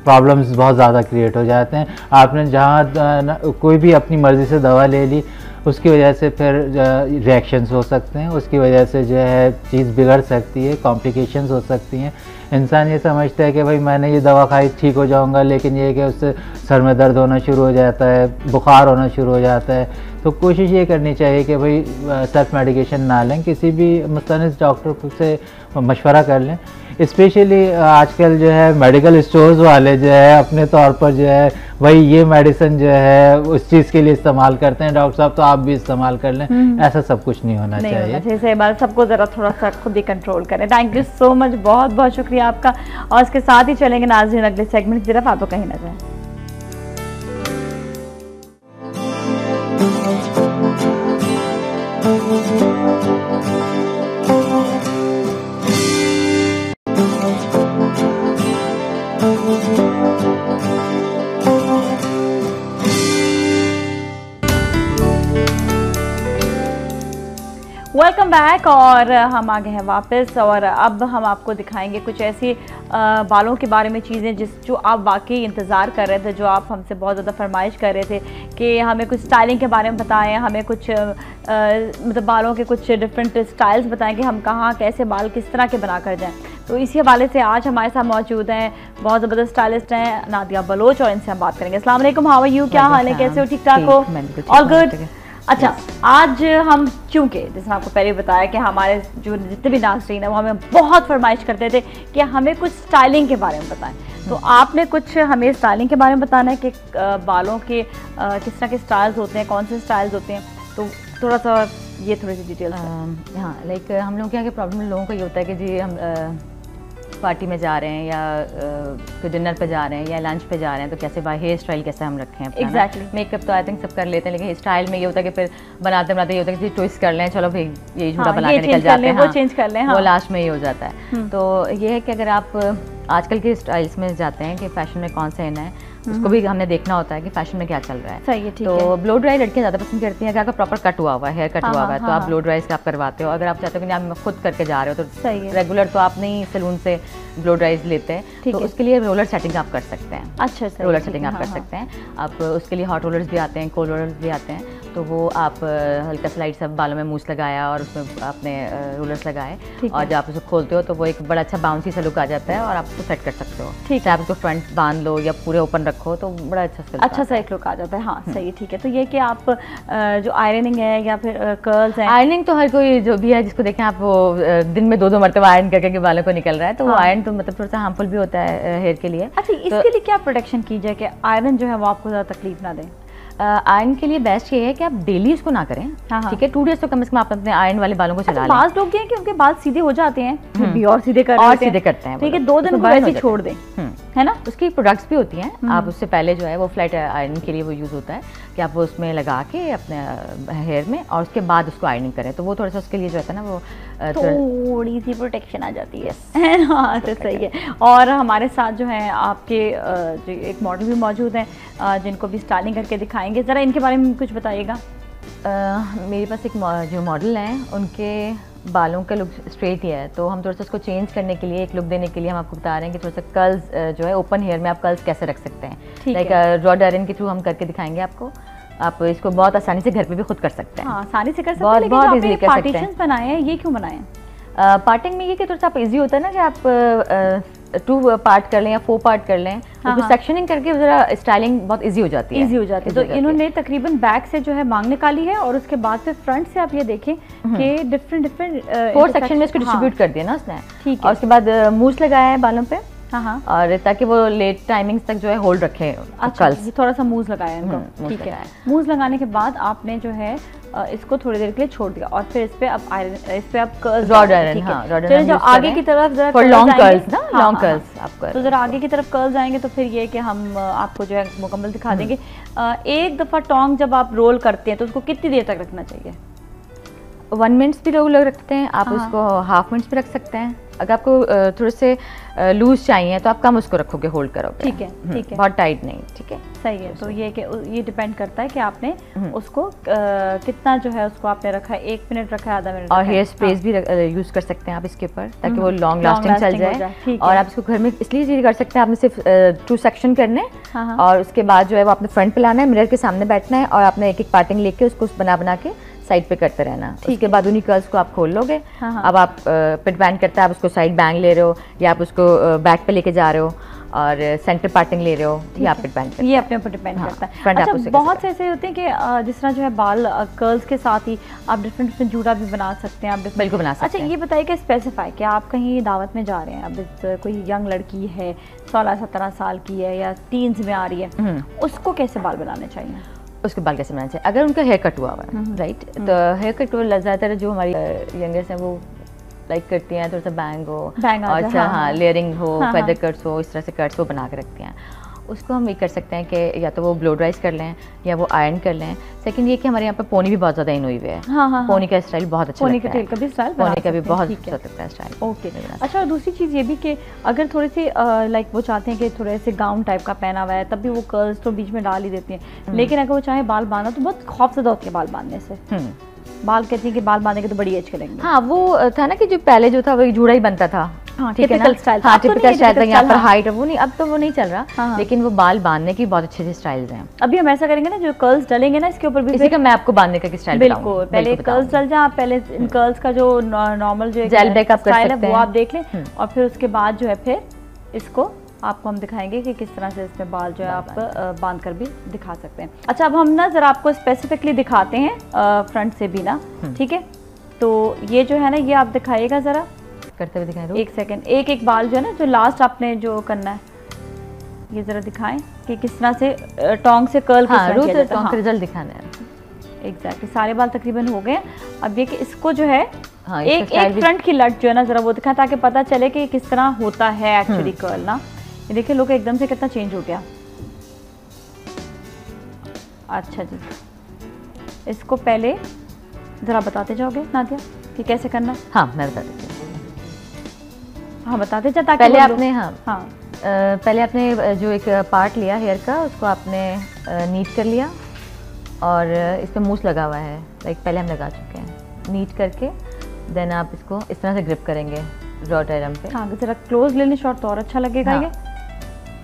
प्रॉब्लम्स बहुत ज़्यादा क्रिएट हो जाते हैं। आपने जहाँ कोई भी अपनी मर्ज़ी से दवा ले ली, उसकी वजह से फिर रिएक्शंस हो सकते हैं, उसकी वजह से जो है चीज़ बिगड़ सकती है, कॉम्प्लिकेशंस हो सकती हैं। इंसान ये समझता है कि भाई मैंने ये दवा खाई ठीक हो जाऊंगा, लेकिन ये कि उससे सर में दर्द होना शुरू हो जाता है, बुखार होना शुरू हो जाता है। तो कोशिश ये करनी चाहिए कि भाई सेल्फ मेडिकेशन ना लें, किसी भी मुस्तनिद डॉक्टर से मशवरा कर लें। स्पेशली आजकल जो है मेडिकल स्टोर्स वाले जो है अपने तौर पर जो है भाई ये मेडिसिन जो है उस चीज़ के लिए इस्तेमाल करते हैं, डॉक्टर साहब तो आप भी इस्तेमाल कर लें, ऐसा सब कुछ नहीं होना चाहिए। सही बात, सबको ज़रा थोड़ा सा खुद ही कंट्रोल करें। थैंक यू सो मच, बहुत बहुत शुक्रिया आपका। और इसके साथ ही चलेंगे नाज़रीन अगले सेगमेंट की तरफ, आप तो कहीं ना जाएं। वेलकम बैक, और हम आ गए हैं वापस। और अब हम आपको दिखाएंगे कुछ ऐसी बालों के बारे में चीज़ें जो आप वाकई इंतज़ार कर रहे थे, जो आप हमसे बहुत ज़्यादा फरमाइश कर रहे थे कि हमें कुछ स्टाइलिंग के बारे में बताएं, हमें कुछ मतलब बालों के कुछ डिफरेंट स्टाइल्स बताएं कि हम कहाँ कैसे बाल किस तरह के बना कर जाएँ। तो इसी हवाले से आज हमारे साथ मौजूद हैं बहुत ज़बरदस्त स्टाइलिस्ट हैं नादिया बलोच, और इनसे हम बात करेंगे। अस्सलाम वालेकुम, हाउ आर यू, क्या हाल है, कैसे हो, ठीक ठाक हो? All good. अच्छा, आज हम चूँकि जैसे आपको पहले बताया कि हमारे जो जितने भी नाज़रीन हैं वो हमें बहुत फरमाइश करते थे कि हमें कुछ स्टाइलिंग के बारे में बताएं, तो आपने कुछ हमें स्टाइलिंग के बारे में बताना है कि बालों के किस तरह के स्टाइल्स होते हैं, कौन से स्टाइल्स होते हैं। तो थोड़ा सा ये थोड़ी सी डिटेल। हाँ, लाइक हम लोग क्या कि प्रॉब्लम लोगों का ये होता है कि जी हम पार्टी में जा रहे हैं या डिनर पे जा रहे हैं या लंच पे जा रहे हैं, तो कैसे भाई हेयर स्टाइल कैसे हम रखें अपना। एग्जैक्टली। मेकअप तो आई थिंक सब कर लेते हैं, लेकिन हेयर स्टाइल में ये होता है कि फिर बनाते बनाते ये होता है कि ट्विस्ट कर लें, चलो भाई ये झूठा बना के निकल जाते हैं, वो चेंज कर लें, वो लास्ट में ये हो जाता है। तो ये है कि अगर आप आजकल के स्टाइल्स में जाते हैं कि फैशन में कौन सा इन है, उसको भी हमने देखना होता है कि फैशन में क्या चल रहा है। सही है, ठीक तो ब्लो ड्राई लड़कियां ज़्यादा पसंद करती हैं। अगर आपका प्रॉपर कट हुआ हुआ है, हेयर कट हुआ हुआ है, तो आप ब्लो ड्राई आप करवाते हो। अगर आप चाहते हो कि आप खुद करके जा रहे हो तो सही है, रेगुलर तो आप नहीं सैलून से ब्लो ड्राइज लेते हैं, तो उसके लिए रोलर सेटिंग आप कर सकते हैं। अच्छा, रोलर सेटिंग आप कर सकते हैं। आप उसके लिए हॉट रोलर्स भी आते हैं, कोल्ड रोलर्स भी आते हैं, तो वो आप हल्का स्लाइड सब बालों में मूस लगाया और उसमें आपने रोलर्स लगाए और जब आप उसको खोलते हो तो वो एक बड़ा अच्छा बाउंसी सा लुक आ जाता है और आप उसको सेट कर सकते हो। ठीक है, आप उसको फ्रंट बांध लो या पूरे ओपन रखो तो बड़ा अच्छा सा एक लुक आ जाता है। हाँ सही है, ठीक है। तो ये कि आप जो आयरनिंग है या फिर कर्ल्स हैं, आयरनिंग तो हर कोई जो भी है जिसको देखें आप वो दिन में 2-2 मरतबा आयरन करके बालों को निकल रहा है, तो वो आयरन तो मतलब थोड़ा सा हार्मफुल भी होता है हेयर के लिए। अच्छा, इसके लिए क्या प्रोटेक्शन की जाए कि आयरन जो है वो आपको ज़्यादा तकलीफ ना दे? आयरन के लिए बेस्ट ये है कि आप डेली उसको ना करें। ठीक है, 2 डेज तो कम से कम आप अपने आयरन वाले बालों को चला लें। बात लोग ये हैं कि उनके बाल सीधे हो जाते हैं, फिर भी और सीधे करते हैं। ठीक है, 2 दिन को ऐसे छोड़ दें, है ना। उसकी प्रोडक्ट्स भी होती हैं, आप उससे पहले जो है वो फ्लैट आयरन के लिए वो यूज़ होता है कि आप वो उसमें लगा के अपने हेयर में और उसके बाद उसको आयरनिंग करें, तो वो थोड़ा सा उसके लिए जो है ना वो थोड़ी सी प्रोटेक्शन आ जाती है ना। तो सही है। और हमारे साथ जो है आपके जो एक मॉडल भी मौजूद हैं जिनको भी स्टाइलिंग करके दिखाएंगे, ज़रा इनके बारे में कुछ बताइएगा। मेरे पास एक जो मॉडल हैं उनके बालों का लुक स्ट्रेट ही है, तो हम थोड़ा सा उसको चेंज करने के लिए, एक लुक देने के लिए हम आपको बता रहे हैं कि थोड़ा सा कर्ल्स जो है ओपन हेयर में आप कर्ल्स कैसे रख सकते हैं। लाइक रॉड आयरन के थ्रू हम करके दिखाएंगे आपको। आप इसको बहुत आसानी से घर पे भी खुद कर सकते हैं। हाँ, आसानी से कर सकते हैं, लेकिन जो आपने पार्टीशंस बनाए हैं ये क्यों बनाए हैं? पार्टिंग में ये कि थोड़ा सा इजी होता है ना कि आप 2 पार्ट कर लें या 4 पार्ट कर लें, तो सेक्शनिंग करके ज़रा स्टाइलिंग बहुत इजी हो जाती है। इजी हो जाती है। तो इन्होंने तकरीबन बैक से जो है मांग निकाली है और उसके बाद फिर फ्रंट से आप ये देखें कि डिफरेंट 4 सेक्शन में इसको डिस्ट्रीब्यूट कर दिया ना उसने। ठीक है। और उसके बाद मूस लगाया है बालों पे, हाँ, और ताकि वो लेट टाइमिंग्स तक जो है होल्ड रखे। अच्छा, थोड़ा सा मूज लगाया है इनको। ठीक है, मूज लगाने के बाद आपने जो है इसको थोड़ी देर के लिए छोड़ दिया और फिर इस पे आप कर्ल्स रॉड आयरन, हाँ रॉड आयरन जो आगे की तरफ जरा फॉर लॉन्ग कर्ल्स ना, लॉन्ग कर्ल्स आपका, तो जरा आगे की तरफ कर्ल्स आएंगे तो फिर ये कि हम आपको जो है मुकम्मल दिखा देंगे। एक दफ़ा टोंग जब आप रोल करते हैं तो उसको कितनी देर तक रखना चाहिए? 1 मिनट भी लोग रखते हैं, आप उसको हाफ मिनट्स भी रख सकते हैं। अगर आपको थोड़े से लूज चाहिए तो आप कम उसको रखोगे, होल्ड करोगे। ठीक है, ठीक है, बहुत टाइट नहीं। ठीक है, सही है। तो ये डिपेंड करता है कि आपने उसको कितना जो है उसको आपने रखा है, 1 मिनट रखा है, आधा मिनट। और हेयर स्प्रेस भी यूज़ कर सकते हैं आप इसके ऊपर ताकि वो लॉन्ग लास्टिंग चल जाए। और आप इसको घर में इसलिए कर सकते हैं, आपने सिर्फ 2 सेक्शन करने और उसके बाद जो है वो आपने फ्रंट पे लाना है, मिरर के सामने बैठना है और आपने एक पार्टिंग लेके उसको बना के साइड पे करते रहना। उसके बाद उन्हीं कर्ल्स को आप खोल लोगे। अब आप पिट बैंड करता है, आप उसको साइड बैंड ले रहे हो या आप उसको बैक पे लेके जा रहे हो और सेंटर पार्टिंग ले रहे हो, ये आप पिट बैंड करते हैं। ये अपने ऊपर डिपेंड करता है। अच्छा, बहुत से ऐसे होते हैं कि जिस तरह जो है बाल कर्ल्स के साथ ही आप डिफरेंट जूड़ा भी बना सकते हैं, आप बिल्कुल बना सकते हैं। अच्छा, ये बताइए कि स्पेसिफाई कि आप कहीं दावत में जा रहे हैं, अब कोई यंग लड़की है 16-17 साल की है या टीन्स में आ रही है, उसको कैसे बाल बनाने चाहिए? उसके बाल कैसे बनाना चाहिए? अगर उनका हेयर कट हुआ है, राइट, तो हेयर कट ज़्यादातर जो हमारी यंगर्स हैं वो लाइक करती हैं थोड़ा सा बैंग हो और अच्छा हाँ लेयरिंग हो, फेदर कट्स हो, इस तरह से कट्स वो बना के रखती हैं। उसको हम ये कर सकते हैं कि या तो वो ब्लो ड्राइज कर लें या वो आयरन कर लें। सेकंड ये कि हमारे यहाँ पर पोनी भी बहुत ज़्यादा इन हुई हुई है। पोनी का स्टाइल बहुत अच्छा लगता है। पोनी का भी स्टाइल, पोनी का भी बहुत अच्छा लगता है स्टाइल। ओके, अच्छा, और दूसरी चीज़ ये भी कि अगर थोड़ी सी लाइक वो चाहते हैं कि थोड़े से गाउन टाइप का पहना हुआ है, तब भी वो कर्ल्स तो बीच में डाल ही देती हैं, लेकिन अगर वो चाहे बाल बांधना तो बहुत खौफजदा होती है बाल बांधने से। बाल कहती हैं कि बाल बांधेंगे तो बड़ी एज करेंगे। हाँ, वो था ना कि जो पहले जो था वो जूड़ा ही बनता था। हाँ, टिपिकल स्टाइल। हाँ, टिपिकल स्टाइल था, यहाँ पर हाइट वो नहीं, अब तो वो नहीं चल रहा। लेकिन वो बाल बांधने की बहुत अच्छे स्टाइल्स हैं। अभी हम ऐसा करेंगे ना, जो कर्ल्स डलेंगे ना इसके ऊपर भी, इसी का मैं आपको बांधने का स्टाइल बिल्कुल, पहले कर्ल्स डल जाए, पहले इन कर्ल्स का जो नॉर्मल जो जेल बैक आप कर सकते हैं, वो आप देख लें और फिर उसके बाद जो है फिर इसको आपको हम दिखाएंगे कि किस तरह से इसमें बाल जो है आप बांध कर भी दिखा सकते हैं। अच्छा, अब हम ना ज़रा आपको स्पेसिफिकली दिखाते हैं फ्रंट से भी ना, ठीक है। तो ये जो है ना, ये आप दिखाइएगा ज़रा करते हुए, दिखाएं 1 सेकेंड। एक बाल जो है ना, जो लास्ट आपने जो करना है, ये ज़रा दिखाएं कि किस तरह से टोंग से कर्ल का रिजल्ट दिखाना है। एग्जैक्टली सारे बाल तकरीबन हो गए। अब ये कि इसको जो है हाँ, एक फ्रंट की लट जो है ना जरा वो दिखा ताकि पता चले कि किस तरह होता है एक्चुअली कर्ल ना। ये देखिए लुक एकदम से कितना चेंज हो गया। अच्छा जी, इसको पहले जरा बताते जाओगे नादिया कि कैसे करना है? हाँ मैं बता देती हूँ। हाँ बताते जा ताकि पहले आपने हाँ पहले आपने जो एक पार्ट लिया हेयर का उसको आपने नीट कर लिया और इस पर मूस लगा हुआ है, लाइक पहले हम लगा चुके हैं। नीट करके देन आप इसको इस तरह से ग्रिप करेंगे रॉट आयरन पे। हाँ जरा क्लोज लेने शॉट तो और अच्छा लगेगा। हाँ। ये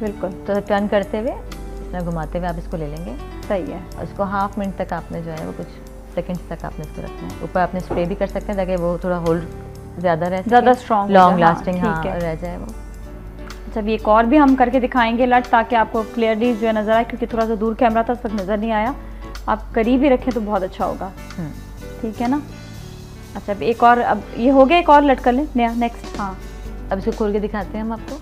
बिल्कुल तो टर्न करते हुए इस तरह घुमाते हुए आप इसको ले लेंगे। सही है। और इसको हाफ मिनट तक आपने जो है वो कुछ सेकंड्स तक आपने इसको रखना है। ऊपर आपने स्प्रे भी कर सकते हैं ताकि वो थोड़ा होल्ड ज़्यादा रहे, ज़्यादा स्ट्रॉन्ग लॉन्ग लास्टिंग हाँ, रह जाए वो। जब एक और भी हम करके दिखाएंगे लट ताकि आपको क्लियरली जो है नज़र आए, क्योंकि थोड़ा सा दूर कैमरा था उस वक्त नज़र नहीं आया। आप करीब ही रखें तो बहुत अच्छा होगा। ठीक है ना। अच्छा अब एक और, अब ये हो गया, एक और लट कर लें नया नेक्स्ट। हाँ अब इसको खोल के दिखाते हैं हम आपको।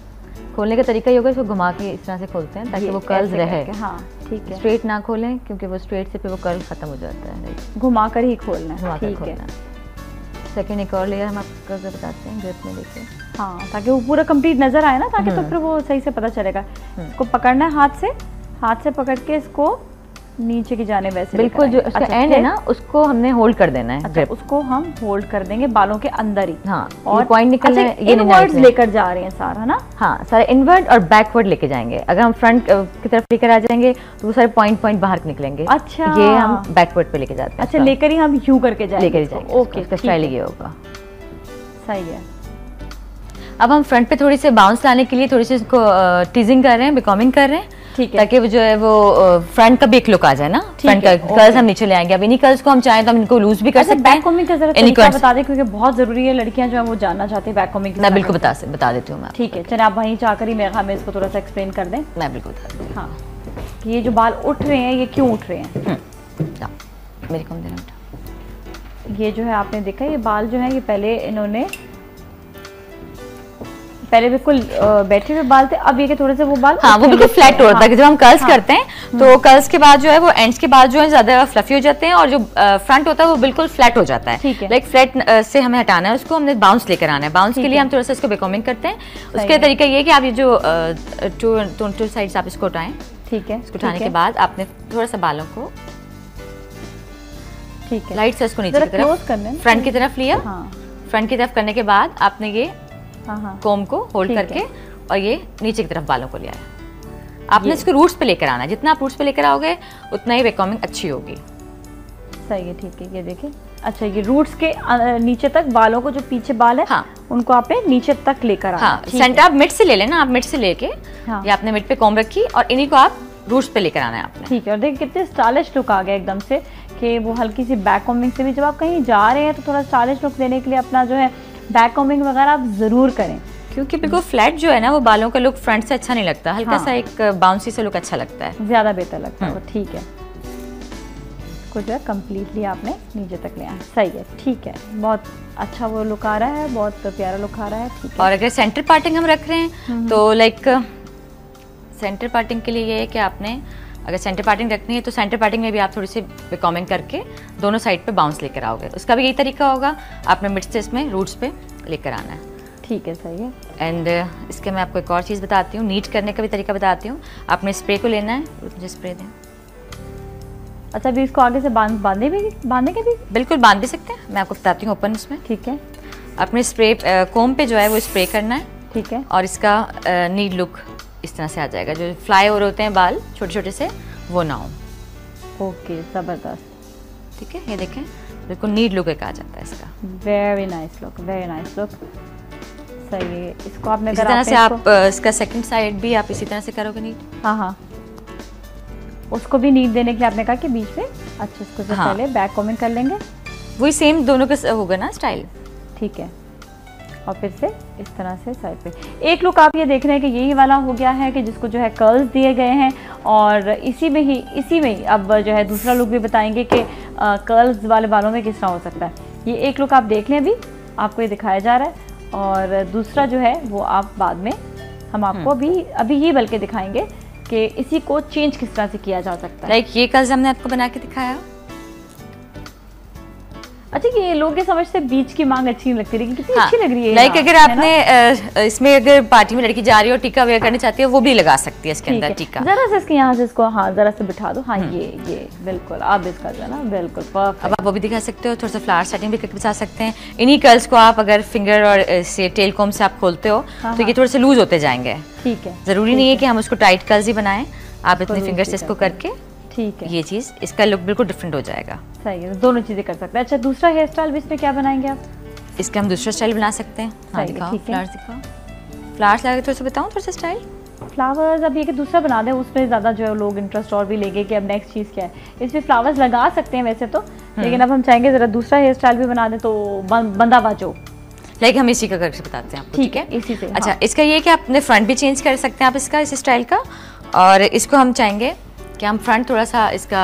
खोलने का तरीका ये होगा, इसको घुमा के इस तरह से खोलते हैं ताकि वो कर्ल्स रहे। हाँ ठीक है। स्ट्रेट ना खोलें क्योंकि वो स्ट्रेट से फिर वो कर्ल खत्म हो जाता है। घुमा कर ही खोलना है। घुमा कर ठीक खोलना है। सेकंड एक और लेयर हम आपको बताते हैं ग्रिप में देखिए। हाँ ताकि वो पूरा कंप्लीट नज़र आए ना, ताकि तो फिर वो सही से पता चलेगा। इसको पकड़ना है हाथ से पकड़ के इसको नीचे की जाने वैसे बिल्कुल जो उसका एंड है ना उसको हमने होल्ड कर देना है। अच्छा उसको हम होल्ड कर देंगे बालों के अंदर ही। हाँ और पॉइंट निकलना है, ये इनवर्ड्स लेकर जा रहे हैं सारा ना। हाँ सारे इनवर्ड और बैकवर्ड लेके जाएंगे। अगर हम फ्रंट की तरफ लेकर आ जाएंगे तो वो सारे पॉइंट बाहर निकलेंगे। अच्छा ये हम बैकवर्ड पे लेके जाते हैं। अच्छा लेकर ही हम यूं करके जाएंगे। लेकर ही जाएंगे। ओके इसका स्टाइल ये होगा। सही है। अब हम फ्रंट पे थोड़ी से बाउंस लाने के लिए थोड़ी सी इसको टीजिंग कर रहे हैं, बिकॉमिंग कर रहे हैं। ठीक है। ताकि वो जो है वो फ्रंट का भी एक लुक आ जाए ना। फ्रंट का कर्ल्स हम नीचे ले आएंगे। अब इन्हीं कर्ल्स को हम चाहें तो हम इनको लूज भी कर सकते हैं। बैक कॉमिंग का जरा तरीका बता दें क्योंकि बहुत जरूरी है, लड़कियां जो है वो जानना चाहती है बैक कॉमिंग। मैं बिल्कुल बता देती हूँ मैं। ठीक है चलिए आप वहीं जाकर ही मेरे हमें इसको थोड़ा सा एक्सप्लेन कर दें। मैं बिल्कुल बता दूँ। हाँ कि ये जो बाल उठ रहे हैं ये क्यों उठ रहे हैं। मेरे को देना। ये जो है आपने देखा ये बाल जो है ये पहले बिल्कुल बैठे हुए बाल थे, अब ये के थोड़े से वो बाल हाँ वो बिल्कुल फ्लैट होता है। जब हम कर्ल्स करते हैं तो कर्ल्स के बाद जो है वो एंड्स के बाद जो है ज्यादा फ्लफी हो जाते हैं और जो फ्रंट होता है वो बिल्कुल फ्लैट हो जाता है। लाइक फ्लैट से हमें हटाना है, उसको हमने बाउंस लेकर आना है। बाउंस के लिए हम थोड़ा सा इसको बेकॉमिंग करते हैं। उसका तरीका ये है कि आप ये जो टू साइड्स आप इसको उठाएं। ठीक है। इसको उठाने के बाद आपने थोड़ा सा बालों को ठीक है लाइट से इसको नीचे की तरफ फ्रंट की तरफ लिया। फ्रंट की तरफ करने के बाद आपने ये कोम को होल्ड करके और ये नीचे की तरफ बालों को लिया है। आपने इसको रूट्स पे लेकर आना है। जितना आप रूट्स पे लेकर आओगे उतना ही बेकॉमिंग अच्छी होगी। सही है। ठीक है ये देखिए। अच्छा ये रूट्स के नीचे तक बालों को जो पीछे बाल है उनको आपने नीचे तक लेकर आना। हाँ सेंटर आप मिड से ले लेना। आप मिड से लेके ये आपने मिड पे कॉम रखी और इन्हीं को आप रूट्स पे लेकर आना है आपने। ठीक है। और देखिए कितने स्टाइलिश लुक आ गया एकदम से कि वो हल्की सी बैक कॉमिंग से भी जब आप कहीं जा रहे हैं तो थोड़ा स्टाइलिश लुक देने के लिए अपना जो है बैक कॉमिंग वगैरह आप जरूर करें, क्योंकि बिल्कुल फ्लैट जो है ना वो बालों का लुक फ्रंट से अच्छा नहीं लगता। हल्का सा एक बाउंसी सा लुक अच्छा लगता है, ज्यादा बेहतर लगता है। ठीक है कुछ है कम्प्लीटली आपने नीचे तक ले आया। सही है। ठीक है बहुत अच्छा वो लुक आ रहा है, बहुत प्यारा लुक आ रहा है। ठीक है। और अगर सेंटर पार्टिंग हम रख रहे हैं तो लाइक सेंटर पार्टिंग के लिए ये है कि आपने अगर सेंटर पार्टिंग रखनी है तो सेंटर पार्टिंग में भी आप थोड़ी सी बेकॉमिंग करके दोनों साइड पे बाउंस लेकर आओगे। उसका भी यही तरीका होगा। आपने मिड से इसमें रूट्स पे लेकर आना है। ठीक है सही है। एंड इसके मैं आपको एक और चीज़ बताती हूँ, नीट करने का भी तरीका बताती हूँ। आपने स्प्रे को लेना है। मुझे स्प्रे दें। अच्छा अभी इसको आगे से बांधने के भी बिल्कुल बांध भी सकते हैं। मैं आपको बताती हूँ ओपन इसमें। ठीक है। अपने स्प्रे कोम पे जो है वो स्प्रे करना है। ठीक है। और इसका नीट लुक इस तरह से आ जाएगा। जो फ्लाई ओवर होते हैं बाल छोटे छोटे से वो ना हो। ओके ज़बरदस्त। ठीक है ये देखें बिल्कुल नीट लुक एक आ जाता है इसका। Very nice look, very nice look. सही है। इसको आपने इस तरह से आप इसका सेकंड साइड भी आप इसी तरह से करोगे नीट। हाँ उसको भी नीट देने के लिए आपने कहा कि बीच में। अच्छा इसको से पहले बैक कॉमिंग कर लेंगे। वही सेम दोनों के होगा ना स्टाइल। ठीक है। और फिर से इस तरह से साइड पे एक लुक आप ये देख रहे हैं कि यही वाला हो गया है कि जिसको जो है कर्ल्स दिए गए हैं और इसी में ही अब जो है दूसरा लुक भी बताएंगे कि कर्ल्स वाले बालों में किस तरह हो सकता है। ये एक लुक आप देख लें, अभी आपको ये दिखाया जा रहा है और दूसरा जो है वो आप बाद में हम आपको अभी ही बल्कि दिखाएंगे कि इसी को चेंज किस तरह से किया जा सकता है। लाइक ये कर्ल्स हमने आपको बना के दिखाया अच्छा, ये लोग ये समझते हैं बीच की मांग अच्छी नहीं लगती, लेकिन कितनी अच्छी लग रही है। लाइक अगर आपने इसमें अगर पार्टी में लड़की जा रही है और टीका वेयर करनी चाहती है, वो भी लगा सकती है इसके अंदर टीका। जरा से इसके यहाँ से इसको जरा से बिठा दो। हाँ ये बिल्कुल अब इसका जो है ना बिल्कुल परफेक्ट। अब आप वो भी दिखा सकते हो, थोड़ा सा फ्लावर सेटिंग भी करके बचा सकते हैं। इन्हीं कर्ल्स को आप अगर फिंगर और से टेल कॉम से आप खोलते हो तो ये थोड़े से लूज होते जाएंगे। ठीक है, जरूरी नहीं है कि हम उसको टाइट कर्ल्स ही बनाएं, आप इतने फिंगर से इसको करके, ठीक है, ये चीज इसका लुक बिल्कुल डिफरेंट हो जाएगा। सही है, दोनों चीजें कर सकते हैं। अच्छा, दूसरा हेयर स्टाइल भी इसमें क्या बनाएंगे आप? इसका हम दूसरा स्टाइल बना सकते हैं। हाँ, दिखाओ फ्लावर्स, दिखाओ फ्लावर्स लगा के थोड़ा सा बताऊं थोड़ा सा स्टाइल। फ्लावर्स अब ये कि दूसरा बना दें, उसमें ज़्यादा जो है लोग इंटरेस्ट और भी लेंगे कि अब नेक्स्ट चीज़ क्या है। इसमें फ्लावर्स लगा सकते हैं वैसे तो, लेकिन अब हम चाहेंगे ज़रा दूसरा हेयर स्टाइल भी बना दें, तो बंदा बाजो लाइक हम इसी का करके बताते हैं आपको। ठीक है, इसी से। अच्छा, इसका ये कि आप अपने फ्रंट भी चेंज कर सकते हैं आप इसका, इस स्टाइल का। और इसको हम चाहेंगे कि हम फ्रंट थोड़ा सा इसका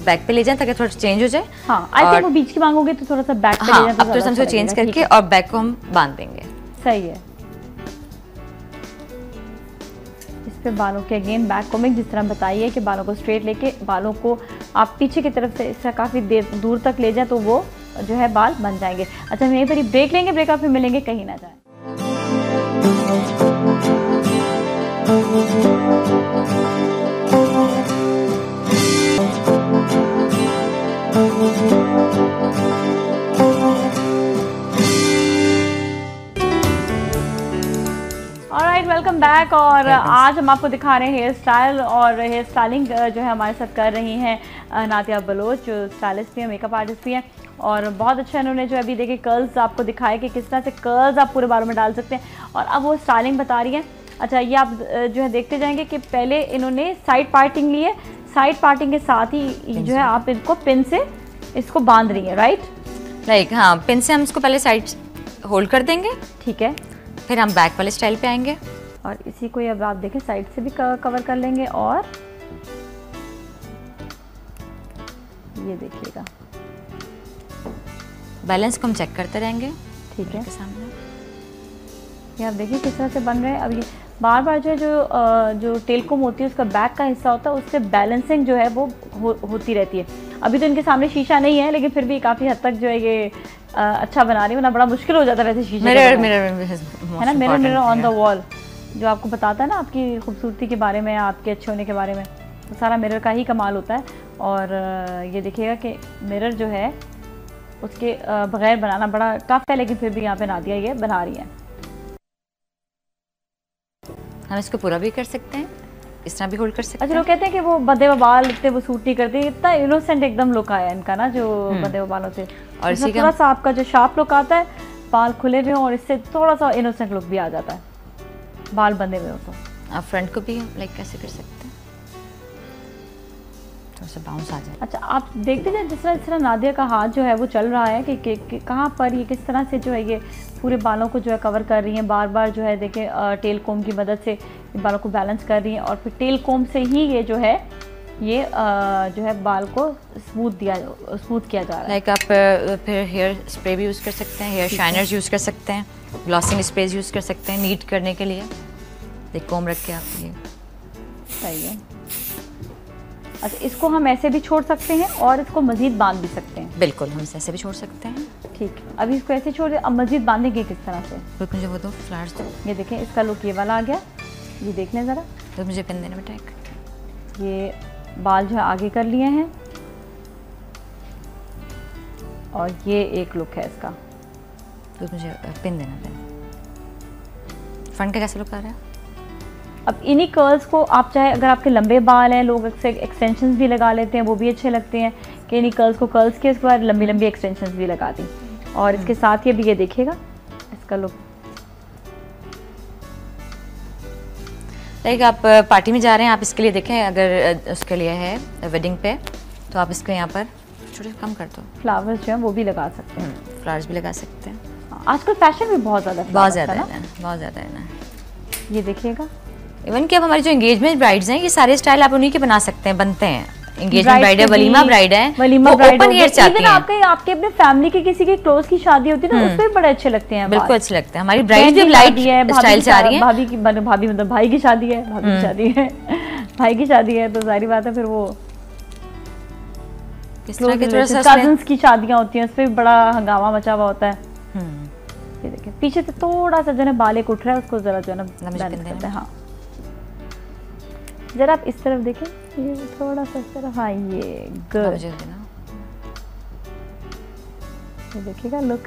बैक पे ले जाएं ताकि थोड़ा चेंज हो जाए। हाँ, आई थिंक वो बीच की मांगोगे तो थोड़ा सा बैक पे ले जाएं तो अब थोड़ा सा चेंज करके और बैक को हम बांध देंगे। सही है। इस पे बालों के अगेन बैक कोमिंग जिस तरह बताइए कि बालों को स्ट्रेट लेके बालों को आप पीछे की तरफ से इस तरह काफ़ी देर दूर तक ले जाए तो वो जो है बाल बन जाएंगे। अच्छा, हम यहीं पर ही ब्रेक लेंगे, ब्रेक फिर मिलेंगे, कहीं ना जाए। Alright, welcome back. और आज हम आपको दिखा रहे हैं हेयर स्टाइल, और हेयर स्टाइलिंग जो है हमारे साथ कर रही हैं नातिया बलोच, जो स्टाइलिस्ट भी हैं, मेकअप आर्टिस्ट भी हैं, और बहुत अच्छा इन्होंने जो अभी देखे कर्ल्स आपको दिखाए कि किस तरह से कर्ल्स आप पूरे बालों में डाल सकते हैं, और अब वो स्टाइलिंग बता रही हैं। अच्छा, ये आप जो है देखते जाएंगे कि पहले इन्होंने साइड पार्टिंग ली है, साइड पार्टिंग के साथ ही जो है आप इनको पिन से इसको बांध रही है, राइट? लाइक हाँ, पिन से हम इसको पहले साइड होल्ड कर देंगे, ठीक है, फिर हम बैक वाले स्टाइल पे आएंगे और इसी को अब आप देखें साइड से भी कवर कर लेंगे, और ये देखिएगा बैलेंस को हम चेक करते रहेंगे। ठीक है, सामने ये आप देखिए किस तरह से बन रहे हैं। अब ये बार बार जो है जो टेलकोम होती है उसका बैक का हिस्सा होता है, उससे बैलेंसिंग जो है वो होती रहती है। अभी तो इनके सामने शीशा नहीं है, लेकिन फिर भी काफ़ी हद तक जो है ये अच्छा बना रही है, वरना बड़ा मुश्किल हो जाता है वैसे शीशे मिरर है ना, मिरर ऑन द वॉल जो आपको बताता है ना आपकी खूबसूरती के बारे में, आपके अच्छे होने के बारे में, तो सारा मिरर का ही कमाल होता है। और ये देखिएगा कि मिरर जो है उसके बगैर बनाना बड़ा टफ है, लेकिन फिर भी यहाँ पे नादिया ये बना रही है। हम इसको पूरा भी कर सकते हैं, इस तरह भी होल्ड कर सकते हैं। अच्छा, लोग कहते हैं कि वो बंदे व बाल इतने वो सूट नहीं करते, इतना इनोसेंट एकदम लुक आया इनका ना जो बंदे व बालों से, और इसी थोड़ा सा आपका जो शार्प लुक आता है, बाल खुले हुए हों और इससे थोड़ा सा इनोसेंट लुक भी आ जाता है, बाल बंधे हुए हो तो। आप फ्रंट को भी लाइक कैसे कर सकते हैं, थोड़ा सा बाउंस आ जाए। अच्छा, आप देखते जाए जिस तरह नादिया का हाथ जो है वो चल रहा है कि कहाँ पर ये किस तरह से जो है ये पूरे बालों को जो है कवर कर रही हैं, बार बार जो है देखें टेल कोम की मदद से बालों को बैलेंस कर रही हैं, और फिर टेल कोम से ही ये जो है ये जो है बाल को स्मूथ किया जा रहा है। लाइक आप फिर हेयर स्प्रे भी यूज़ कर सकते हैं, हेयर शाइनर्स यूज़ कर सकते हैं, ग्लॉसिंग स्प्रेज यूज़ कर सकते हैं नीट करने के लिए। एक कोम रख के आप ये सही है। अच्छा, इसको हम ऐसे भी छोड़ सकते हैं और इसको मज़ीद बांध भी सकते हैं। बिल्कुल, हम ऐसे भी छोड़ सकते हैं। ठीक है, अभी इसको ऐसे छोड़ दे, अब मज़ीद बांधेंगे किस तरह से? तो मुझे वो दो फ्लावर्स दो। ये देखें इसका लुक ये वाला आ गया, ये देख लें ज़रा। तो मुझे पिन देना बेटा एक। ये बाल जो है आगे कर लिए हैं, और ये एक लुक है इसका। तो मुझे पिन देना पिन। फ्रंट का कैसा लुक आ रहा है? अब इन्हीं कर्ल्स को आप चाहे, अगर आपके लंबे बाल हैं, लोग अक्सर एक्सटेंशंस भी लगा लेते हैं, वो भी अच्छे लगते हैं कि इन्हीं कर्ल्स को कर्ल्स के उसके बाद लंबी लंबी एक्सटेंशंस भी लगा दी, और इसके साथ ये भी ये देखिएगा इसका लुक। लाइक आप पार्टी में जा रहे हैं, आप इसके लिए देखें, अगर उसके लिए है वेडिंग पे, तो आप इसको यहाँ पर छोटे कम कर दो। फ्लावर्स जो हैं वो भी लगा सकते हैं, फ्लावर्स भी लगा सकते हैं। आजकल फैशन भी बहुत ज़्यादा है ना। ये देखिएगा, इवन कि अब हमारी जो एंगेजमेंट ब्राइड्स हैं, ये सारे स्टाइल आप उन्हीं के बना सकते हैं, बनते हैं। एंगेजमेंट ब्राइड है, वलीमा ब्राइड है, वलीमा ब्राइड ओपन हेयर चाहती हैं। आपके अपने फैमिली के किसी के क्लोज की शादी होती है ना, उसमें भी बड़े अच्छे लगते हैं। बिल्कुल अच्छे लगते हैं। हमारी ब्राइड भी लाइट स्टाइल चाह रही है। भाभी मतलब भाई की शादी है, भाई की शादी है, तो जाहिर बात है फिर वो किस तरह के कजिन्स की शादियां होती हैं, उस पर भी बड़ा हंगामा मचा हुआ होता है। ये देखिए पीछे से थोड़ा सा जो है बाल एक उठ रहा है, उसको जरा जो है ना बैलेंस करते हैं। हाँ जरा आप इस तरफ देखें, ये थोड़ा सा इस तरफ। हाँ ये गुड, ये देखिएगा लुक,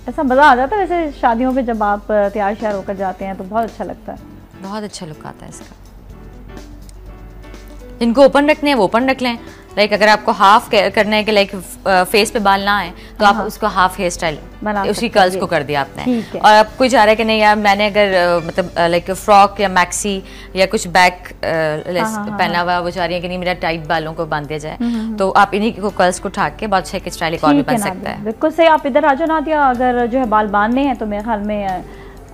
ऐसा मज़ा आ जाता है वैसे शादियों पे जब आप तैयार श्यार होकर जाते हैं तो बहुत अच्छा लगता है, बहुत अच्छा लुक आता है इसका। जिनको ओपन रखने हैं वो ओपन रख लें, लाइक अगर आपको हाफ करना है कि लाइक फेस पे बाल ना आए तो आप उसको हाफ हेयर स्टाइल उसी कर्ल्स को कर दिया आपने। और अब कोई चाह रहा है कि नहीं यार मैंने अगर मतलब लाइक फ्रॉक या मैक्सी या कुछ बैक पहना हुआ, वो चाह रही है कि नहीं मेरा टाइट बालों को बांध दिया जाए, तो आप इन्हीं को कर्ल्स को उठा के बहुत अच्छा एक स्टाइल एक और भी बन सकता है। बिल्कुल सही। आप इधर आ जाओ नादिया, अगर जो है बाल बांधने हैं तो मेरे ख्याल में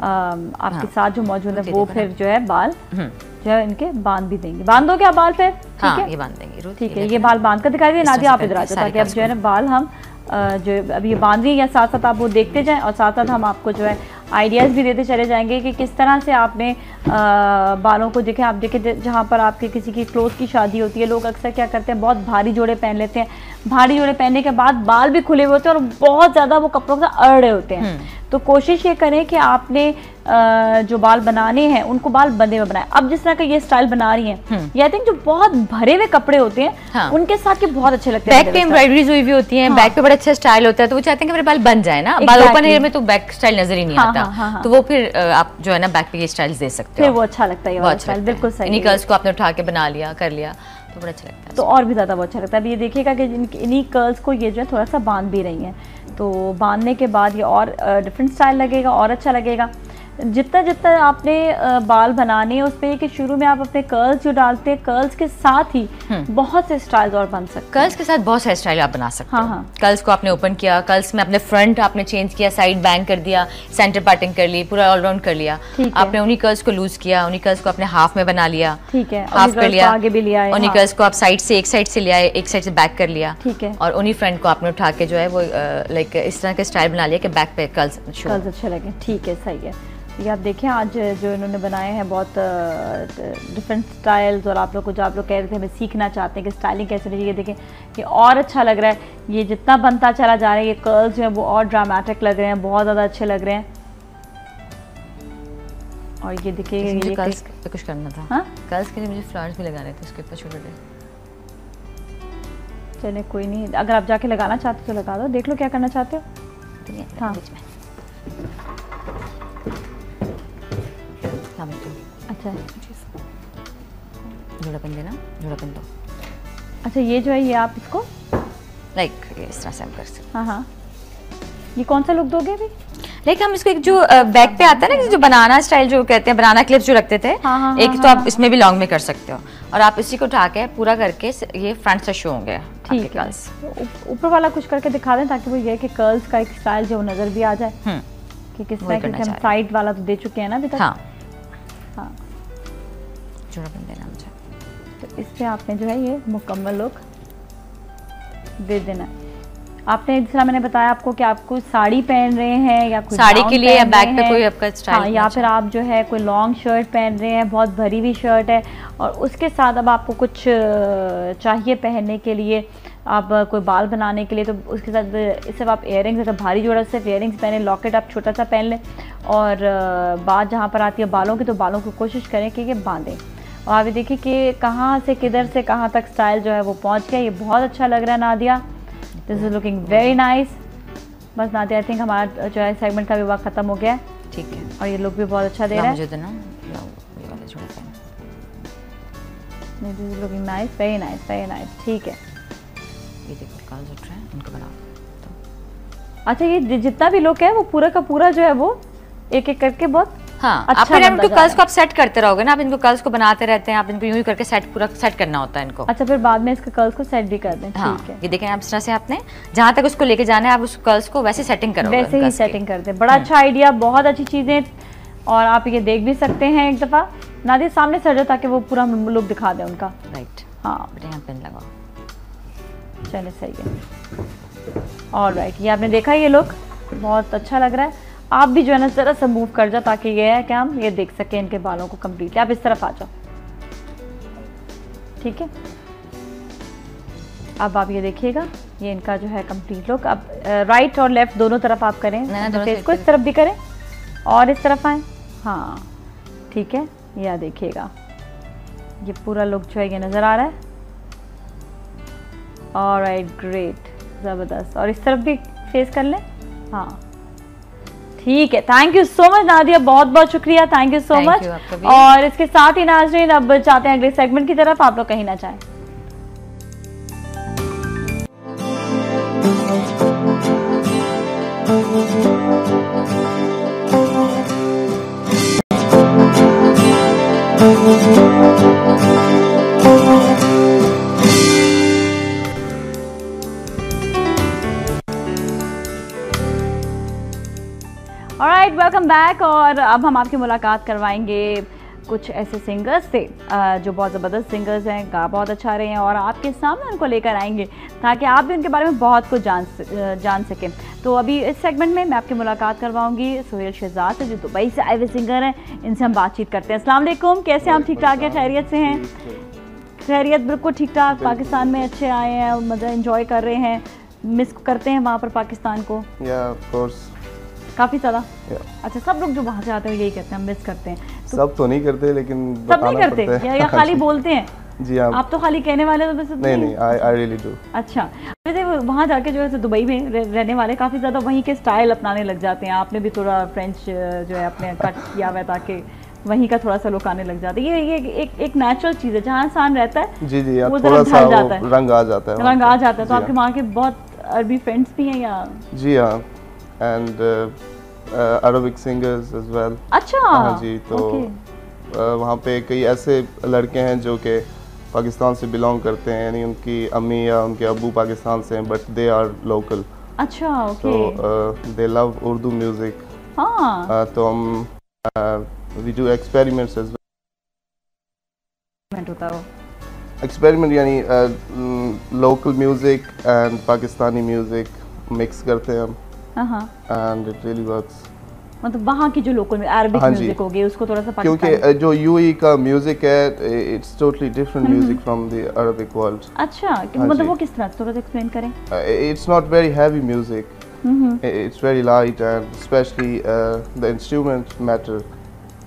आपके साथ जो मौजूद है वो फिर जो है बाल जो है इनके बांध भी देंगे। बांध दो क्या बाल फिर? हाँ, ये बांध देंगे। ठीक है, ये बाल बांध कर दिखाई दिए नादिया, आप इधर आ जाओ ताकि अब जो है ना बाल हम जो अब ये बांध रही है या साथ साथ आप वो देखते जाएं और साथ साथ हम आपको जो है आइडियाज़ भी देते चले जाएंगे कि किस तरह से आपने बालों को देखें। आप देखें जहाँ पर आपके किसी की क्लोज की शादी होती है, लोग अक्सर क्या करते हैं बहुत भारी जोड़े पहन लेते हैं, भारी जोड़े पहनने के बाद बाल भी खुले हुए होते हैं और बहुत ज़्यादा वो कपड़ों से अड़ रहे होते हैं। तो कोशिश ये करें कि आपने जो बाल बनाने हैं उनको बाल बंधे में बनाएं। अब जिस तरह का ये स्टाइल बना रही हैं, ये आई थिंक जो बहुत भरे हुए कपड़े होते हैं हाँ। उनके साथ के बहुत अच्छे लगते हैं। बैक पे एम्ब्रॉयडरीज हुई भी होती हैं, बैक पे बड़ा अच्छा स्टाइल होता है, तो वो चाहते हैं कि मेरे बाल बन जाए ना, बाल ओपन हेयर में तो बैक स्टाइल नजर ही नहीं आता, तो वो फिर आप जो है ना बैक पे ये स्टाइल दे सकते हो, वो अच्छा लगता है। बहुत अच्छा, बिल्कुल सही। इन्हीं कर्ल्स को आपने उठा के बना लिया, कर लिया तो बड़ा अच्छा लगता है, तो और भी ज़्यादा बहुत अच्छा लगता है। अब ये देखिएगा कि इन्हीं कर्ल्स को ये जो है थोड़ा सा बांध भी रही हैं, तो बांधने के बाद ये और डिफरेंट स्टाइल लगेगा और अच्छा लगेगा। जितना जितना आपने बाल बनाने हैं उस पर कि शुरू में आप अपने कर्ल्स जो डालते हैं, कर्ल्स के साथ ही बहुत से स्टाइल्स और बन सकते हैं। कर्ल्स के साथ बहुत सारे स्टाइल आप बना सकते हो। कर्ल्स को आपने ओपन किया, कर्ल्स में अपने फ्रंट आपने चेंज किया, साइड बैंग कर दिया, सेंटर पार्टिंग कर ली, पूरा ऑलराउंड कर लिया। आपने उन्हीं कर्ल्स को लूज किया, उन्हीं कर्ल्स को आपने हाफ में बना लिया, ठीक है, हाफ कर लिया, आगे भी लिया, उन्हीं कर्ल्स को आप साइड से एक साइड से लिया, एक साइड से बैक कर लिया, ठीक है, और उन्हीं फ्रंट को आपने उठा के जो है वो लाइक इस तरह का स्टाइल बना लिया कि बैक पे कर्ल्स अच्छे लगे। ठीक है, सही है। ये आप देखें आज जो इन्होंने बनाए हैं बहुत डिफरेंट स्टाइल्स, और आप लोग को जो आप लोग कह रहे थे हमें सीखना चाहते हैं कि स्टाइलिंग कैसे रही है, ये देखें ये और अच्छा लग रहा है। ये जितना बनता चला जा रहा है ये कर्ल्स जो है वो और ड्रामेटिक लग रहे हैं, बहुत ज़्यादा अच्छे लग रहे हैं। और ये देखिए ये कर्ल्स पे कुछ करना था। हाँ, कर्ल्स के लिए मुझे फ्लावर्स भी लगाने थे उसके ऊपर छोटे छोटे। चलिए कोई नहीं, अगर आप जाके लगाना चाहते हो तो लगा दो, देख लो क्या करना चाहते हो। हाँ अच्छा, जोड़ा पहन देना, जोड़ा पहन दो। अच्छा ये जो है ये आप इसको लाइक इस तरह से हम कर सकते हैं। हाँ, ये कौन सा लुक दोगे अभी? लाइक हम इसको एक जो बैक पे आता है ना, जो बनाना स्टाइल जो कहते हैं, बनाना क्लिप्स जो रखते थे, एक तो आप इसमें भी लॉन्ग में कर सकते हो, और आप इसी को उठा के पूरा करके ये फ्रंट से शो होंगे। ठीक है, ऊपर वाला कुछ करके दिखा दें ताकि वो ये कि कर्ल्स का एक स्टाइल जो नजर भी आ जाए कि किस तरह के। हम साइड वाला तो दे चुके हैं ना अभी तक। हाँ, जोड़ा बन देना मुझे, तो इस पे आपने जो है ये मुकम्मल लुक दे देना। आपने जिस तरह मैंने बताया आपको कि आप कोई साड़ी पहन रहे हैं या कोई साड़ी के लिए या बैक पे कोई आपका स्टाइल, हाँ, या फिर आप जो है कोई लॉन्ग शर्ट पहन रहे हैं, बहुत भरी हुई शर्ट है, और उसके साथ अब आपको कुछ चाहिए पहनने के लिए, आप कोई बाल बनाने के लिए, तो उसके साथ सिर्फ आप इयररिंग्स, अगर भारी जोड़ा सिर्फ इयररिंग्स पहने, लॉकेट आप छोटा सा पहन लें, और बात जहाँ पर आती है बालों की, तो बालों को कोशिश करें कि ये बांधें। और आप देखिए कि कहाँ से किधर से कहाँ तक स्टाइल जो है वो पहुँच गया। ये बहुत अच्छा लग रहा है Nadia, this is looking very nice. बस नादिया आई थिंक हमारा जो है सेगमेंट का भी वक्त ख़त्म हो गया। ठीक है, और ये लुक भी बहुत अच्छा दे रहा है। This is looking nice, very nice, very nice. ठीक है, ये देखो कर्ल्स उठ रहे हैं, इनको बना दो। अच्छा ये जितना भी लुक है वो पूरा का पूरा जो है वो एक एक करके बहुत हाँ, अच्छा, आप फिर इनको कर्ल्स को आप सेट करते रहोगे ना, आप इनको कर्ल्स को बनाते रहते हैं, आप इनको यूं ही करके सेट पूरा सेट करना होता है इनको। अच्छा, फिर बाद में इसके कर्ल्स को सेट भी कर दें। हाँ, ठीक है, ये देखें आप इस तरह से आपने जहाँ तक उसको लेके जाना है आप उस कर्ल्स को वैसे सेटिंग करोगे, वैसे ही सेटिंग कर दें। बड़ा अच्छा आइडिया, बहुत अच्छी चीज़ें, और आप ये देख भी सकते हैं एक दफ़ा नादिया सामने सर जाओ ताकि वो पूरा लुक दिखा दें उनका। राइट, हाँ, यहाँ पेन लगाओ। चलिए सही है, ऑलराइट। ये आपने देखा ये लुक बहुत अच्छा लग रहा है। आप भी जो है ना ज़रा सा मूव कर जाओ ताकि ये है कि हम ये देख सकें इनके बालों को कम्प्लीटली। आप इस तरफ आ जाओ, ठीक है। अब आप ये देखिएगा, ये इनका जो है कंप्लीट लुक। अब राइट और लेफ्ट दोनों तरफ आप करें, फेस को इस तरफ भी करें और इस तरफ आए। हाँ ठीक है, यह देखिएगा, ये पूरा लुक जो है ये नज़र आ रहा है। ऑलराइट, ग्रेट, ज़बरदस्त। और इस तरफ भी फेस कर लें। हाँ ठीक है, thank you so much Nadia, बहुत बहुत शुक्रिया, थैंक यू सो मच। और इसके साथ ही नाज़रीन अब चाहते हैं अगले सेगमेंट की तरफ, आप लोग कहीं ना चाहें। Alright, welcome back. और अब हम आपकी मुलाकात करवाएंगे कुछ ऐसे सिंगर्स से जो बहुत ज़बरदस्त सिंगर्स हैं, गा बहुत अच्छा रहे हैं, और आपके सामने उनको लेकर आएंगे ताकि आप भी उनके बारे में बहुत कुछ जान सकें। तो अभी इस सेगमेंट में मैं आपकी मुलाकात करवाऊंगी सोहेल शहजाद से, जो दुबई से आए हुए सिंगर हैं। इनसे हम बातचीत करते हैं। अस्सलाम वालेकुम, कैसे हैं आप? ठीक ठाक है, खैरियत से हैं? खैरियत, बिल्कुल ठीक ठाक। पाकिस्तान में अच्छे आए हैं, मतलब एंजॉय कर रहे हैं, मिस करते हैं वहाँ पर पाकिस्तान को? ऑफ कोर्स, काफ़ी ज़्यादा। अच्छा, सब लोग जो वहाँ से आते हैं यही कहते हैं, हम मिस करते हैं। तो सब तो नहीं करते, लेकिन सब नहीं करते या खाली बोलते हैं? जी हाँ, आप तो खाली कहने वाले तो बस नहीं, आई रियली डू। अच्छा, वैसे वहाँ जाके जो है दुबई में रहने वाले काफ़ी ज़्यादा वहीं के स्टाइल अपनाने लग जाते हैं। आपने भी थोड़ा फ्रेंच जो है आपने कट किया हुआ है ताकि वहीं का थोड़ा सा लुक आने लग जाता है। ये एक नेचुरल चीज़ है, जहाँ इंसान रहता है जी जी, वो थोड़ा सा जाता है, रंग आ जाता है, रंग आ जाता है। तो आपके वहाँ के बहुत अरबी फ्रेंड्स भी हैं या? जी हाँ, and Arabic singers as well. अच्छा, हाँ जी, तो वहाँ पे कई ऐसे लड़के हैं जो कि पाकिस्तान से बिलोंग करते हैं, यानी उनकी अम्मी या उनके अब्बू पाकिस्तान से हैं, बट दे आर लोकल। अच्छा, ओके। तो दे लव उर्दू म्यूजिक। हाँ, तो हम we do experiments as well. होता हो एक्सपेरिमेंट, यानी local music and Pakistani music mix करते हैं हम, एंड इट रियली वर्क्स। मतलब वहाँ की जो लोकल अरबिक म्यूजिक होगी उसको थोड़ा सा, क्योंकि जो यूएई का म्यूजिक है it's totally different music from the Arabic world. अच्छा, मतलब वो किस तरह, थोड़ा सा एक्सप्लेन करें। It's not very heavy music, it's very light, and specially the instrument matter.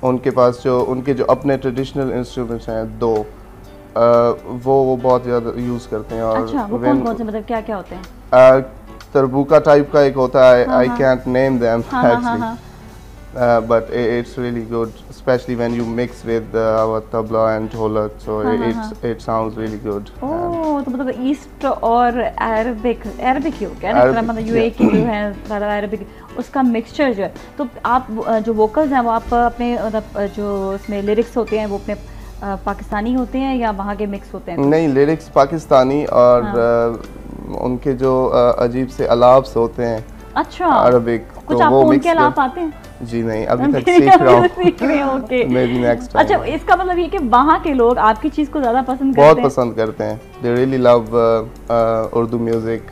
उनके पास उनके जो अपने ट्रेडिशनल इंस्ट्रूमेंट्स हैं दो, वो बहुत ज़्यादा यूज़ करते हैं। और अच्छा, वो कौन कौन से, मतलब क्या क्या होते हैं? तरबूका टाइप का एक होता है, I can't name them actually, but it's really good, especially when you mix with our tabla and ढोलक, so it sounds really good. Oh, तो मतलब ईस्ट और अरबिक ही हो गया ना, मतलब यूएई की जो है सारा अरबिक, उसका मिक्सचर जो है। तो आप जो वोकल्स हैं वो आप अपने मतलब जो उसमें लिरिक्स होते हैं वो अपने पाकिस्तानी होते हैं या वहाँ के मिक्स होते हैं? नहीं, लिरिक्स पाकिस्तानी और उनके जो अजीब से अलाप्स होते हैं। अच्छा, अरबिक, कुछ आपको उनके अलाप आते हैं? जी नहीं, अभी तक सीख रहा हूँ। सीख रहे हैं, ओके। Maybe next time। अच्छा, इसका मतलब ये कि वहाँ के लोग आपकी चीज़ को ज़्यादा पसंद करते हैं? बहुत पसंद करते हैं। They really love Urdu music,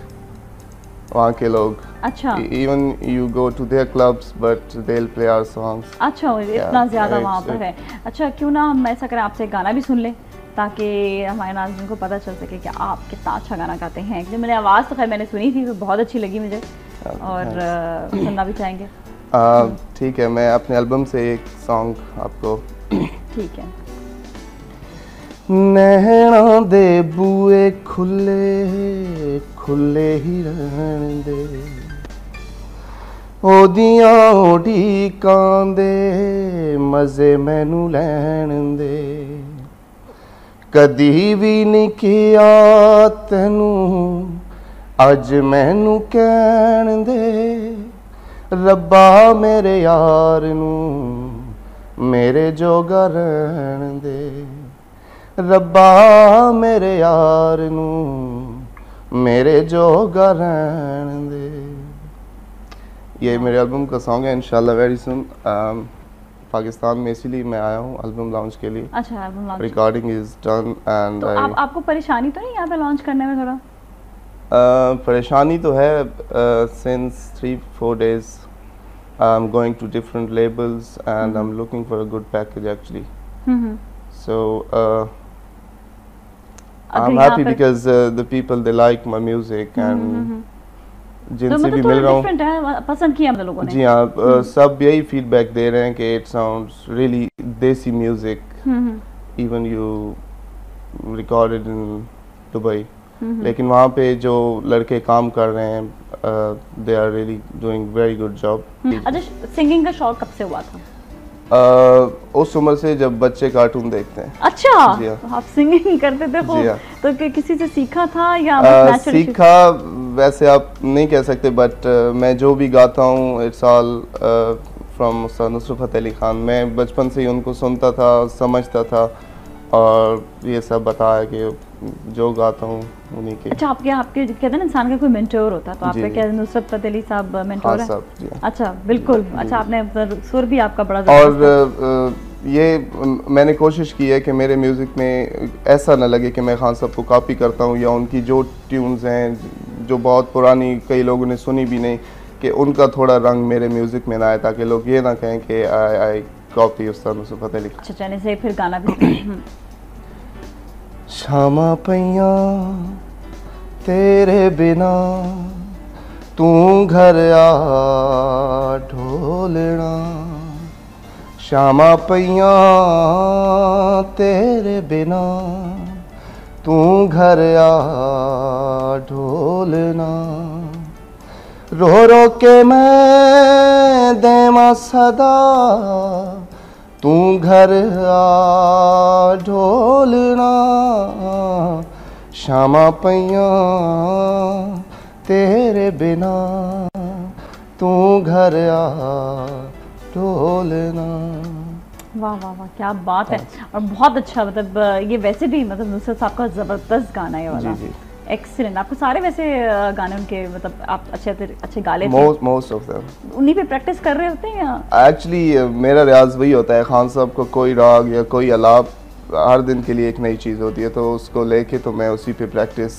वहाँ के लोग। अच्छा, Even you go to their clubs, but they'll play our songs। अच्छा, इतना ज़्यादा वहाँ पर है। अच्छा, क्यों ना हम ऐसा करें, आपसे गाना भी सुन लें ताकि हमारे नाज़रीन को पता चल सके कि आप कितना अच्छा गाना गाते हैं। जो मैंने आवाज़ तो खैर मैंने सुनी थी, तो बहुत अच्छी लगी मुझे, और सुनना भी चाहेंगे। ठीक है, मैं अपने एल्बम से एक सॉन्ग आपको। ठीक है। नैना दे बूए खुले खुले ही रहन दे, ओदियां उड़ीकां दे मज़े मैनू लैन दे, कदी भी नहीं किया तैनू अज मैनू कहन दे, रब्बा मेरे यार नू मेरे जोगा रहन दे, रब्बा मेरे यार नू मेरे जोगा रहन दे। ये मेरे एल्बम का सॉन्ग है, इंशाल्लाह वेरी सुन। पाकिस्तान में इसीलिए मैं आया हूँ एल्बम लॉन्च के लिए। अच्छा, album launch, recording is done and तो आपको परेशानी तो नहीं यहाँ पे लॉन्च करने में थोड़ा? परेशानी तो है, since 3-4 days I'm going to different labels and I'm looking for a good package actually. So I'm happy because the people they like my music and जिनसे भी मिल रहा हूँ पसंद किया लोगों ने। जी हाँ, सब यही फीडबैक दे रहे हैं कि it sounds really desi music, even you recorded in Dubai. लेकिन वहाँ पे जो लड़के काम कर रहे हैं they are really doing very good job. अच्छा, सिंगिंग का शौक कब से हुआ था? उस उम्र से जब बच्चे कार्टून देखते हैं। अच्छा, आप सिंगिंग करते थे खूब? तो किसी से सीखा था या सीखा वैसे आप नहीं कह सकते, बट मैं जो भी गाता हूँ it's all from Nusrat Fateh Ali Khan. मैं बचपन से ही उनको सुनता था, समझता था और ये सब बताया कि जो गाता हूँ उन्हीं के। अच्छा, आपके कहते हैं ना इंसान का कोई मेंटोर होता है, तो आपका क्या नुसरत फतेह अली साहब मेंटोर है? जी। अच्छा, बिल्कुल। अच्छा, आपने सुर भी आपका बड़ा और ये मैंने कोशिश की है कि मेरे म्यूज़िक में ऐसा ना लगे कि मैं खान साहब को कॉपी करता हूँ या उनकी जो ट्यून्स हैं जो बहुत पुरानी कई लोगों ने सुनी भी नहीं, कि उनका थोड़ा रंग मेरे म्यूज़िक में ना आए, ताकि लोग ये ना कहें कि आई कॉपी उस्ताद नुसरत फतेह अली। अच्छा, चलिए से फिर गाना भी। शामा पैया तेरे बिना तू घर आ ढोलना, शामा पैया तेरे बिना तू घर आ ढोलना, रो रो के मैं देवा सदा तू घर आ ढोलना, शामा पैया तेरे बिना तू घर आ ढोलना। वाह वाह वाह, क्या बात है। और बहुत अच्छा, मतलब ये वैसे भी मतलब नुसरत साहब का जबरदस्त गाना है वाला। जी। एक्सीलेंट। आपको सारे वैसे गाने उनके मतलब आप अच्छे गा लेते हैं? Most of them. उन्हीं पे प्रैक्टिस कर रहे होते हैं या? एक्चुअली मेरा रियाज वही होता है, खान साहब को कोई राग या कोई अलाप हर दिन के लिए एक नई चीज़ होती है, तो उसको लेके तो मैं उसी पे प्रैक्टिस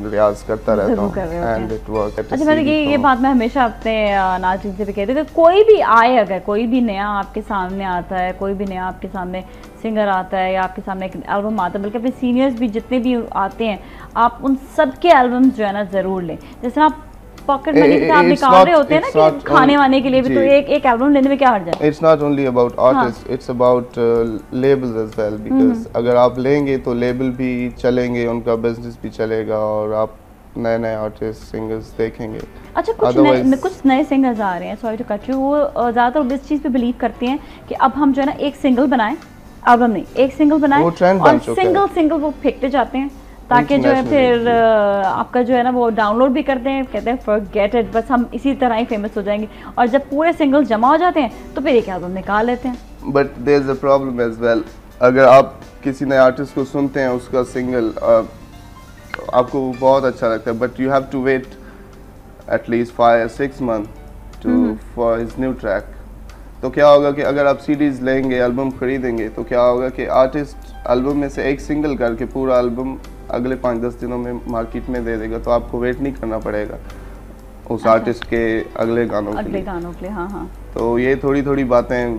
रियाज करता रहता हूँ एंड इट वर्क। अच्छा, मतलब ये बात मैं हमेशा अपने नाज़रीन से भी कहती हूँ, कोई भी आए, अगर कोई भी नया आपके सामने आता है, कोई भी नया आपके सामने सिंगर आता है या आपके सामने एक एल्बम आता है, बल्कि अपने सीनियर्स भी जितने भी आते हैं, आप उन सब के एल्बम्स जो है ना ज़रूर लें। जैसे आप पॉकेट मनी के आप निकाल रहे होते हैं ना कि खाने वाने के लिए भी, तो एक एल्बम लेने में क्या हर्ज है? It's not only about artist, it's about labels as well, because अगर आप लेंगे तो लेबल भी चलेंगे, उनका बिजनेस भी चलेगा और आप नए नए आर्टिस्ट सिंगर्स देखेंगे। अच्छा, कुछ नए सिंगर्स आ रहे हैं, सॉरी टू कट यू, वो ज़्यादातर इस चीज़ पे बिलीव करते हैं कि अब हम जो है ना एक सिंगल बनाएं, एल्बम नहीं, एक सिंगल बनाएं और सिंगल वो फेंकते जाते हैं, ताकि जो है फिर आपका जो है ना वो डाउनलोड भी करते हैं, कहते हैं फॉरगेट इट, बस हम इसी तरह ही फेमस हो जाएंगे। और जब पूरे सिंगल जमा हो जाते हैं तो फिर एक एल्बम निकाल लेते हैं। But there is a problem as well, अगर आप किसी नए आर्टिस्ट को सुनते हैं, उसका सिंगल आपको बहुत अच्छा लगता है, but you have to wait at least 5-6 month too for his new track. तो क्या होगा कि अगर आप सीडीज लेंगे, एल्बम खरीदेंगे, तो क्या होगा कि आर्टिस्ट एल्बम में से एक सिंगल करके पूरा एल्बम अगले 5-10 दिनों में मार्केट में दे देगा, तो आपको वेट नहीं करना पड़ेगा उस आर्टिस्ट के अगले गानों के लिए। हाँ। तो ये थोड़ी बातें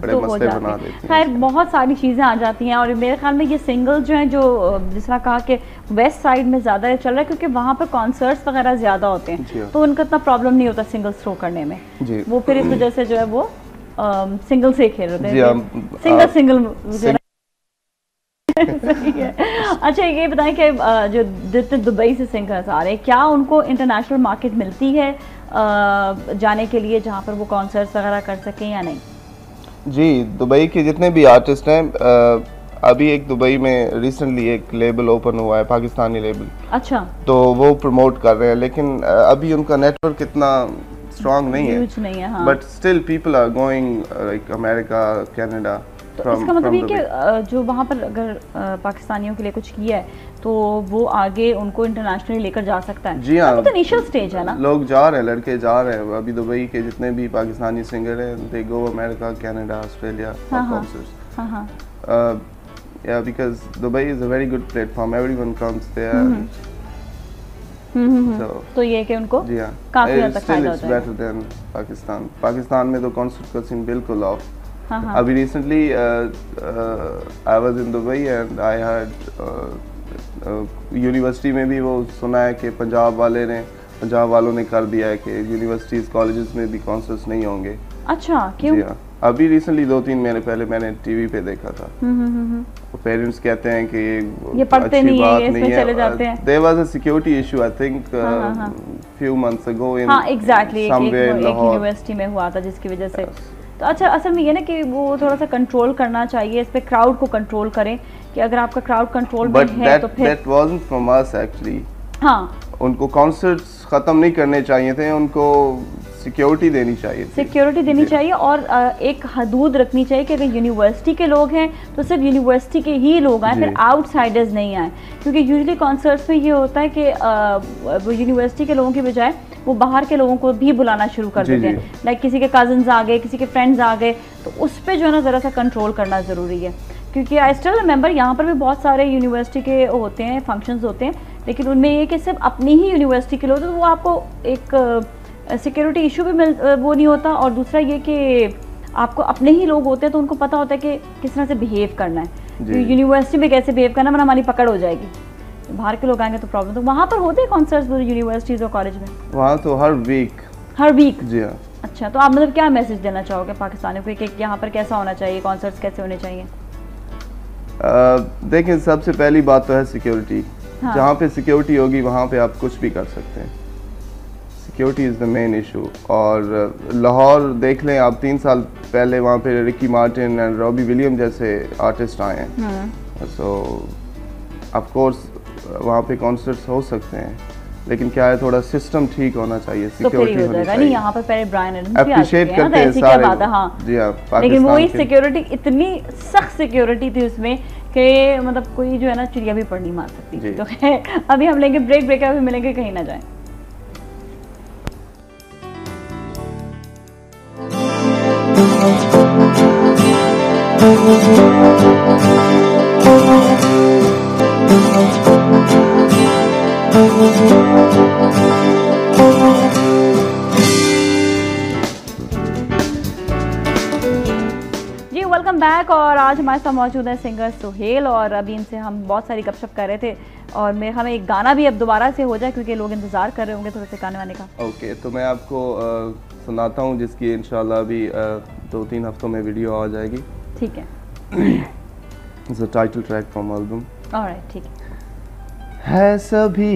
बड़े मसले बना देती हैं। खैर, बहुत सारी चीज़ें आ जाती हैं और मेरे ख्याल में ये सिंगल जो हैं, जो जिस तरह कहा कि वेस्ट साइड में ज़्यादा चल रहा है, क्योंकि वहाँ पर कॉन्सर्ट्स वगैरह ज़्यादा होते हैं, तो उनका इतना प्रॉब्लम नहीं होता सिंगल थ्रो करने में। वो फिर इस वजह से जो है वो सिंगल से खेल रहे हैं, सिंगल सही है। अच्छा, ये बताएं कि जो जितने दुबई से सिंगर्स आ रहे हैं, क्या उनको इंटरनेशनल मार्केट मिलती है जाने के लिए, जहाँ पर वो कॉन्सर्ट्स वगैरह कर सकें या नहीं? जी, दुबई के जितने भी आर्टिस्ट हैं, अभी एक दुबई में रिसेंटली एक लेबल ओपन हुआ है, पाकिस्तानी लेबल। अच्छा। तो वो प्रमोट कर रहे हैं, लेकिन अभी उनका नेटवर्क इतना स्ट्रॉन्ग नहीं है, हाँ। But still people are going like America, Canada. तो इसका मतलब ये कि जो वहाँ पर अगर पाकिस्तानियों के लिए कुछ किया है, तो वो आगे उनको इंटरनेशनली लेकर जा सकता है। जी हाँ, तो इनिशियल स्टेज है ना, लोग जा रहे हैं, लड़के जा रहे हैं। अभी दुबई के जितने भी पाकिस्तानी सिंगर हैं, they go America, Canada, Australia for concerts. या because Dubai is a very good platform, everyone comes there. तो ये कि उनको जी हाँ, काफी हद तक फायदा होता है। बेटर देन पाकिस्तान में तो कॉन्सर्ट का सीन बिल्कुल ऑफ। अभी recently I was in Dubai and I heard university में भी वो सुना है कि पंजाब वालों ने कर दिया है कि यूनिवर्सिटीज़ कॉलेजेस में भी कॉन्सर्ट्स नहीं होंगे। अच्छा, क्यों? जी हाँ, अभी रिसेंटली 2-3 महीने पहले मैंने टीवी पे देखा था। पेरेंट्स कहते हैं कि ये पढ़ते नहीं है, इसमें चले जाते हैं। There was a security issue I think few months ago in exactly एक यूनिवर्सिटी में हुआ था जिसकी वजह से। तो अच्छा, असल में ये ना कि वो थोड़ा सा कंट्रोल करना चाहिए, इस पे क्राउड को कंट्रोल करें कि अगर आपका क्राउड कंट्रोल में है तो फिर that wasn't from us actually. हाँ, उनको कॉन्सर्ट्स खत्म नहीं करने चाहिए थे, उनको सिक्योरिटी देनी चाहिए और एक हदूद रखनी चाहिए कि अगर यूनिवर्सिटी के लोग हैं तो सिर्फ यूनिवर्सिटी के ही लोग आए, फिर आउटसाइडर्स नहीं आए। क्योंकि यूजुअली कॉन्सर्ट्स में ये होता है कि यूनिवर्सिटी के लोगों की बजाय वो बाहर के लोगों को भी बुलाना शुरू कर देते हैं, लाइक किसी के कजन्स आ गए, किसी के फ्रेंड्स आ गए, तो उस पर जो है ना ज़रा सा कंट्रोल करना ज़रूरी है। क्योंकि आई स्टिल रिमेंबर यहाँ पर भी बहुत सारे यूनिवर्सिटी के होते हैं, फंक्शंस होते हैं, लेकिन उनमें ये कि सिर्फ अपनी ही यूनिवर्सिटी के लोग, तो वो आपको एक सिक्योरिटी इशू भी वो नहीं होता, और दूसरा ये कि आपको अपने ही लोग होते हैं तो उनको पता होता है कि किस तरह से बिहेव करना है, तो यूनिवर्सिटी में कैसे बिहेव करना, वरना हमारी पकड़ हो जाएगी। तो बाहर के लोग आएंगे तो प्रॉब्लम। तो वहाँ पर होते हैं कॉन्सर्ट्स यूनिवर्सिटीज़ और कॉलेज में? वहाँ तो हर वीक। जी हाँ। अच्छा, तो आप मतलब क्या मैसेज देना चाहोगे पाकिस्तानियों को कि यहाँ पर कैसा होना चाहिए, कॉन्सर्ट्स कैसे होने चाहिए? देखिए, सबसे पहली बात तो है सिक्योरिटी। हाँ। जहाँ पे सिक्योरिटी होगी वहाँ पे आप कुछ भी कर सकते हैं। Security is the main issue. और लाहौर देख लें आप, 3 साल पहले वहाँ पे Ricky Martin and Robbie William जैसे आर्टिस्ट आए हैं, सो ऑफ कोर्स वहाँ पे कॉन्सर्ट्स हो सकते हैं, लेकिन क्या है, थोड़ा सिस्टम ठीक होना चाहिए, सिक्योरिटी होनी चाहिए। नहीं, यहाँ पर पहले ब्रायन एडम्स भी अप्रिशिएट करते हैं सारे। बात है, हाँ जी हाँ, लेकिन वही सिक्योरिटी, इतनी सख्त सिक्योरिटी थी उसमें कि मतलब कोई जो है ना चिड़िया भी पड़ नहीं मार सकती थी। तो अभी हम लेंगे ब्रेक, अभी मिलेंगे, कहीं ना जाए। जी वेलकम बैक। और आज हमारे साथ मौजूद है सिंगर सुहेल, और अभी इनसे हम बहुत सारी गपशप कर रहे थे, और हमें एक गाना भी अब दोबारा से हो जाए क्योंकि लोग इंतज़ार कर रहे होंगे थोड़े से गाने वाने का। ओके, तो मैं आपको सुनाता हूँ जिसकी इंशाल्लाह अभी 2-3 हफ्तों में वीडियो आ जाएगी। ठीक है। It's a title track from album. Alright, ठीक है सभी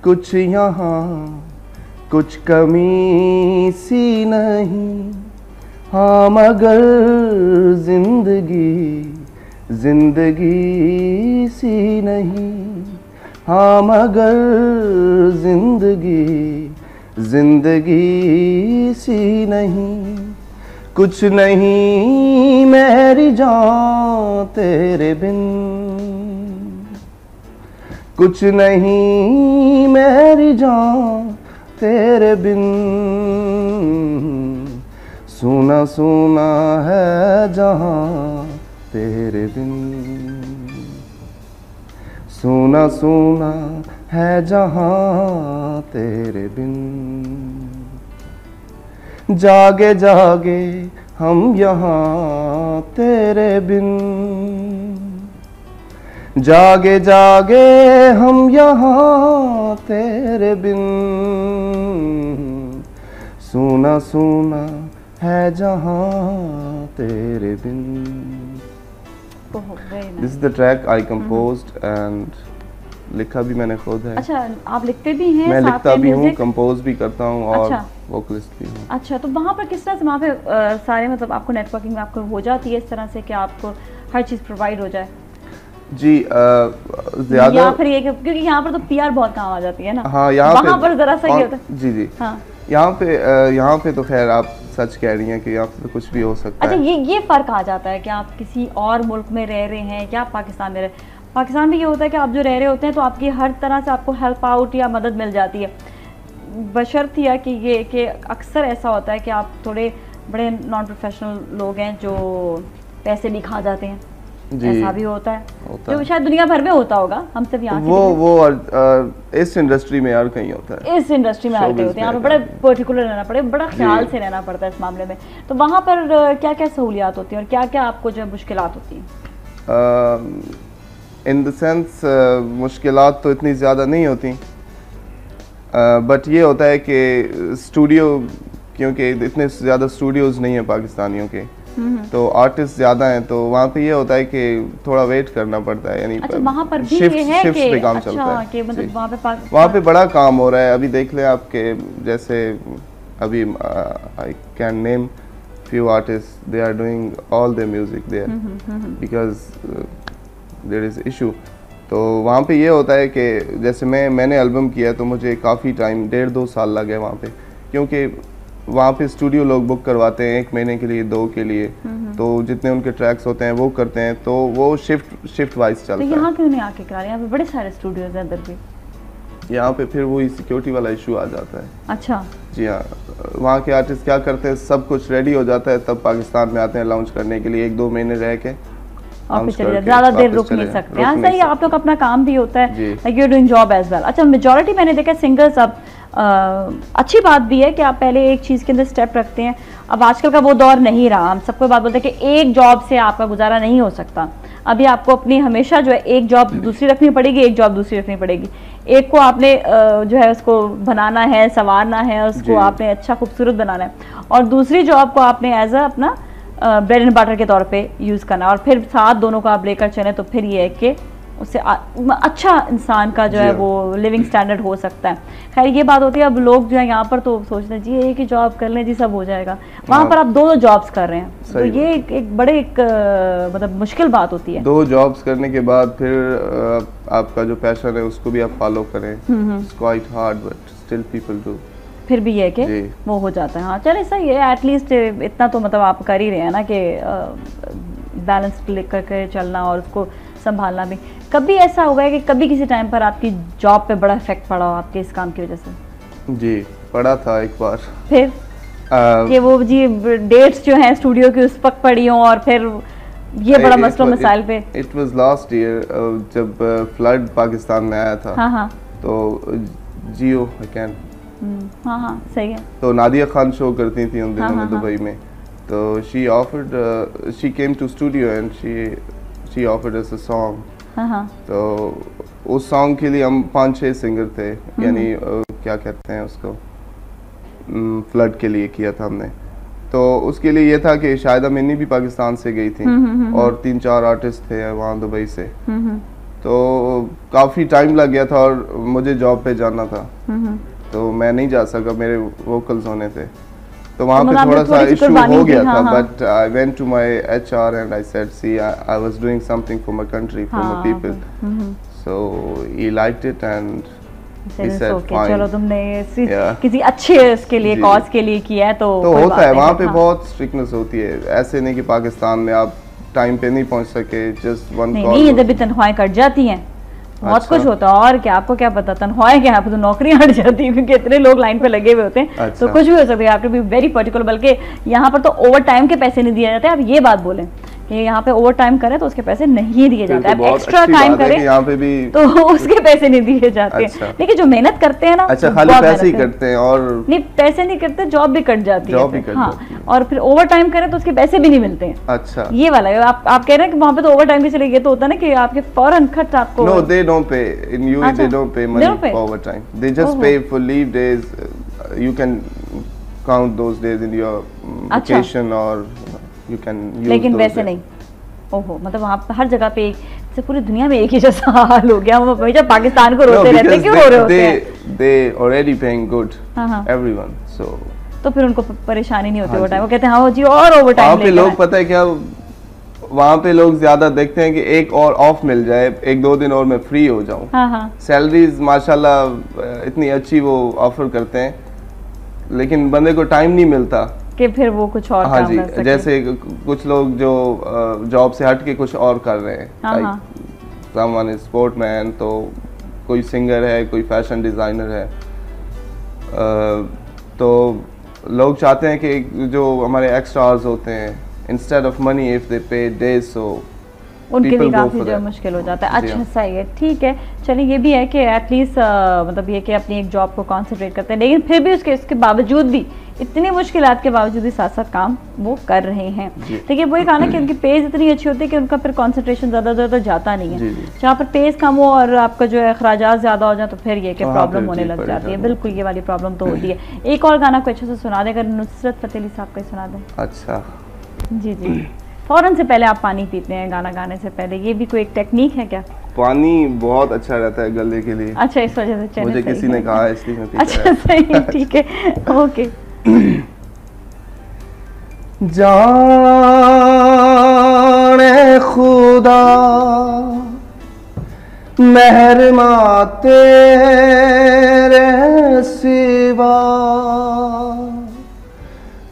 कुछ यहाँ, कुछ कमी सी नहीं, हाँ मगर जिंदगी सी नहीं, हाँ मगर जिंदगी सी नहीं, कुछ नहीं मेरी जान तेरे बिन, कुछ नहीं मेरी जान तेरे बिन, सुना सुना है जहां तेरे बिन, सुना सुना है जहां तेरे बिन, जागे जागे हम यहाँ तेरे बिन, जागे जागे हम यहाँ तेरे बिन, सुना सुना है जहाँ तेरे बिन। This is the track I composed and लिखा भी मैंने खुद है। अच्छा, आप लिखते भी हैं? मैं लिखता भी हूँ, कंपोज भी करता हूँ और वोकलिस्ट भी हूँ। अच्छा, तो वहाँ पर किस तरह से वहाँ पे सारे मतलब आपको नेटवर्किंग में आपको हो जाती है इस तरह से कि आपको हर चीज़ प्रोवाइड हो जाए? जी ज़्यादा, या फिर ये क्योंकि यहाँ पर तो पीआर बहुत काम आ जाती है ना। हाँ, वहाँ पर ज़रा सा ये होता है। जी जी, हाँ, यहाँ पे तो खैर आप सच कह रही हैं कि यहाँ पे तो कुछ भी हो सकता है। अच्छा, ये फ़र्क आ जाता है कि आप किसी और मुल्क में रह रहे हैं या पाकिस्तान में पाकिस्तान में ये होता है कि आप जो रह रहे होते हैं तो आपकी हर तरह से आपको हेल्प आउट या मदद मिल जाती है, बशर्ते कि ये कि अक्सर ऐसा होता है कि आप थोड़े बड़े नॉन प्रोफेशनल लोग हैं जो पैसे भी खा जाते हैं। ऐसा भी होता है जो शायद दुनिया भर में होता होगा, हम सब यहाँ वो इस इंडस्ट्री में यार कहीं होता है, इस इंडस्ट्री में हर कहीं होते हैं। यहाँ पे बड़े पर्टिकुलर रहना पड़े, बड़ा ख्याल से रहना पड़ता है इस मामले में। तो वहाँ पर क्या क्या सहूलियात होती हैं और क्या क्या आपको जो मुश्किलात होती हैं? इन द सेंस मुश्किलात तो इतनी ज़्यादा नहीं होती, बट ये होता है कि स्टूडियो, क्योंकि इतने ज़्यादा स्टूडियोज़ नहीं हैं पाकिस्तानियों के, तो आर्टिस्ट ज़्यादा हैं, तो वहाँ पे ये होता है कि थोड़ा वेट करना पड़ता है, यानी अच्छा, वहाँ पर भी शिफ्ट ये है शिफ्ट कि पे काम अच्छा, चलता है कि मतलब वहाँ पे बड़ा काम हो रहा है। अभी देख लें आपके जैसे अभी I can name few artists, they are doing all their music there because there is issue। तो वहाँ पे ये होता है कि जैसे मैंने एल्बम किया तो मुझे काफ़ी टाइम 1.5-2 साल लगे वहाँ पे, क्योंकि वहाँ पे स्टूडियो लोग बुक करवाते हैं 1 महीने के लिए, 2 के लिए, तो जितने उनके ट्रैक्स होते हैं वो करते हैं, तो वो शिफ्ट वाइज चलता है। तो यहाँ क्यों नहीं आके करा रहे हैं? यहाँ पे बड़े सारे स्टूडियोज हैं इधर भी। यहाँ पे फिर वही सिक्योरिटी वाला इशू आ जाता है। अच्छा जी हाँ, वहाँ के आर्टिस्ट क्या करते हैं, सब कुछ रेडी हो जाता है तब पाकिस्तान में आते हैं लॉन्च करने के लिए, 1-2 महीने रह के और फिर चले ज़्यादा देर रुक नहीं सकते। हाँ सही, आप लोग अपना काम भी होता है, like you are doing job as well. अच्छा, मेजॉरिटी मैंने देखा सिंगर्स अब अच्छी बात भी है कि आप पहले एक चीज़ के अंदर स्टेप रखते हैं। अब आजकल का वो दौर नहीं रहा, हम सबको बात बोलते हैं कि एक जॉब से आपका गुजारा नहीं हो सकता। अभी आपको अपनी हमेशा जो है एक जॉब दूसरी रखनी पड़ेगी, एक जॉब दूसरी रखनी पड़ेगी। एक को आपने जो है उसको बनाना है, संवारना है, उसको आपने अच्छा खूबसूरत बनाना है, और दूसरी जॉब को आपने एज अ अपना ब्रेड एंड बटर के तौर पे यूज़ करना, और फिर साथ दोनों को आप लेकर चलें, तो फिर ये है कि उससे अच्छा इंसान का जो है वो लिविंग स्टैंडर्ड हो सकता है। खैर ये बात होती है, अब लोग जो है यहाँ पर तो सोचते हैं जी एक ही जॉब कर लें जी सब हो जाएगा, वहाँ पर आप 2 जॉब्स कर रहे हैं, तो ये एक बड़े मतलब मुश्किल बात होती है। 2 जॉब्स करने के बाद फिर आपका जो पैशन है उसको भी आप फॉलो करें, it's quite hard but still people do. फिर भी ये कि वो हो जाता है। हाँ चले सही है, एटलीस्ट इतना तो मतलब आप कर ही रहे हैं ना कि बैलेंस करके चलना और उसको संभालना भी। कभी ऐसा हुआ है कि कभी किसी टाइम पर आपकी जॉब पे बड़ा इफेक्ट पड़ा हो आपके इस काम की वजह से? जी पड़ा था एक बार। फिर कि वो जी डेट्स जो हैं स्टूडियो की उस वक्त पड़ी हो और फिर ये बड़ा मसला मसाइल पे? इट वाज लास्ट ईयर जब फ्लड पाकिस्तान में आया था। हाँ तो जियो आई कैन हाँ सही है। तो नादिया खान शो करती थी उन दिनों में दुबई में, तो she offered, she came to studio and she offered us a song. तो उस सॉन्ग के लिए हम 5-6 सिंगर थे, यानी क्या कहते हैं उसको, फ्लड के लिए किया था हमने। तो उसके लिए ये था कि शायदा मिन्नी भी पाकिस्तान से गई थी और 3-4 आर्टिस्ट थे वहाँ दुबई से। तो काफ़ी टाइम लग गया था और मुझे जॉब पे जाना था, तो मैं नहीं जा सका, मेरे वोकल्स होने थे, तो वहाँ पे थोड़ा सा इशू हो गया था। But I went to my HR and I said see I was doing something for my country, for my people, so he liked it and he said fine। चलो तुमने किसी अच्छे उसके लिए कॉज के लिए किया है, तो होता है वहाँ पे बहुत स्ट्रिक्टनेस होती है। ऐसे नहीं कि पाकिस्तान में आप टाइम पे नहीं पहुँच सके, जस्ट वन कॉल। नहीं, इधर भी तनख्वाहें कट जाती हैं, बहुत कुछ होता है, और क्या आपको क्या पता, तनख्वाहें क्या, आप तो नौकरियां हट जाती है क्योंकि इतने लोग लाइन पे लगे हुए होते हैं। तो कुछ भी हो सकता है, आप टू बी वेरी पर्टिकुलर। बल्कि यहाँ पर तो ओवर टाइम के पैसे नहीं दिए जाते। आप ये बात बोलें कि यहाँ पे ओवर टाइम करें तो उसके पैसे नहीं दिए जाते, आप एक्स्ट्रा टाइम करें यहाँ पे भी तो उसके पैसे नहीं दिए जाते। लेकिन जो मेहनत करते हैं ना, अच्छा खाली पैसे ही करते हैं और नहीं, पैसे नहीं करते, जॉब भी कट जाती है। हाँ, और फिर ओवर टाइम करें तो उसके पैसे भी नहीं मिलते हैं। अच्छा, ये वाला है। आप कह रहे हैं कि वहाँ पे तो ओवर टाइम के चले, ये तो होता है ना कि आपके फौरन खर्च आपको। No, they don't pay in UAE। They don't pay money for overtime. They just pay for leave days. You can count those days in your vacation or you can use। लेकिन वैसे नहीं। ओहो, मतलब वहाँ हर जगह पे से पूरी दुनिया में एक ही जैसा हाल हो गया। वो हमेशा पाकिस्तान को रोते रहते हैं, क्यों हो रहे होते हैं? They already paying good everyone, so तो फिर उनको परेशानी नहीं होती ओवर टाइम। वो कहते हैं हाँ जी और ओवर टाइम। वहाँ पे लोग पता है क्या, वहाँ पे लोग ज्यादा देखते हैं कि एक और ऑफ मिल जाए, 1-2 दिन और मैं फ्री हो जाऊँ। सैलरीज माशाल्लाह इतनी अच्छी वो ऑफर करते हैं, लेकिन बंदे को टाइम नहीं मिलता कि फिर वो कुछ और काम कर सके। जैसे कुछ लोग जो जॉब से हट के कुछ और कर रहे हैं, समवन इज स्पोर्टमैन, तो कोई सिंगर है, कोई फैशन डिजाइनर है। तो लोग चाहते हैं कि जो हमारे एक्स्ट्रास होते हैं, instead of money if they पे डेज, सो उनके लिए काफ़ी जो मुश्किल हो जाता है। अच्छा सही है, ठीक है। चलिए ये भी है कि एटलीस्ट मतलब ये कि अपनी एक जॉब को कॉन्सेंट्रेट करते हैं, लेकिन फिर भी उसके बावजूद भी इतनी मुश्किलात के बावजूद भी साथ साथ काम वो कर रहे हैं। देखिए वही कहा ना कि उनकी पेस इतनी अच्छी होती है कि उनका फिर कंसंट्रेशन ज़्यादा ज़्यादा जाता नहीं है। जहाँ पर पेस कम हो और आपका जो है अखराजात ज़्यादा हो जाए तो फिर ये कि प्रॉब्लम होने लग जाती है। बिल्कुल ये वाली प्रॉब्लम तो होती है। एक और गाना को अच्छे से सुना दें, अगर नुसरत फतेह अली साहब का ही सुना दें। अच्छा जी जी, फ़ौरन से पहले आप पानी पीते हैं गाना गाने से पहले, ये भी कोई एक टेक्निक है क्या? पानी बहुत अच्छा रहता है गले के लिए। अच्छा, इस वजह से मुझे किसी ने कहा इसलिए मैं पीता। अच्छा सही, ठीक है, ओके। जाने खुदा मेहरमा तेरे सिवा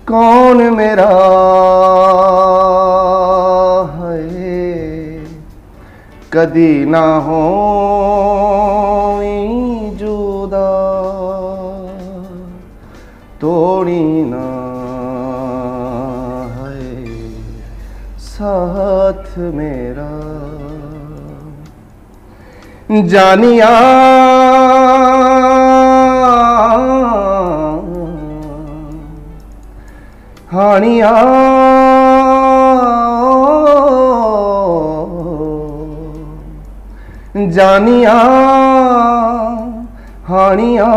कौन मेरा कदी ना हो जुदा तोड़ी ना है साथ मेरा जानिया हानिया जानिया हानिया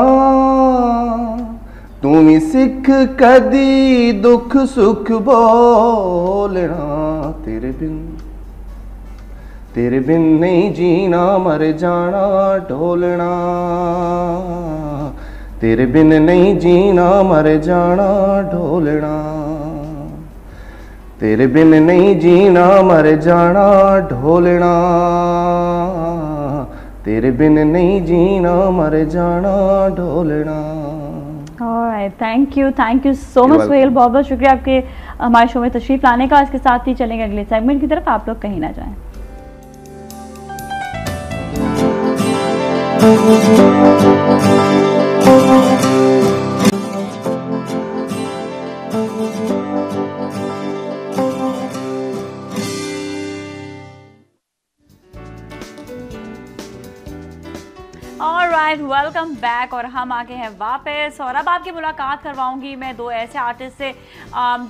तुम सिख कदी दुख सुख बोलना तेरे बिन नहीं जीना मर जाना ढोलना तेरे बिन नहीं जीना मर जाना ढोलना तेरे बिन नहीं जीना मर जाना ढोलना तेरे बिन नहीं जीना मर जाना ढोलना। Thank you so much Sohail, बहुत बहुत शुक्रिया आपके हमारे शो में तशरीफ लाने का। इसके साथ ही चलेंगे अगले सेगमेंट की तरफ, आप लोग कहीं ना जाएं। ऑलराइट, वेलकम बैक और हम आ गए हैं वापस और अब आपकी मुलाकात करवाऊंगी मैं दो ऐसे आर्टिस्ट से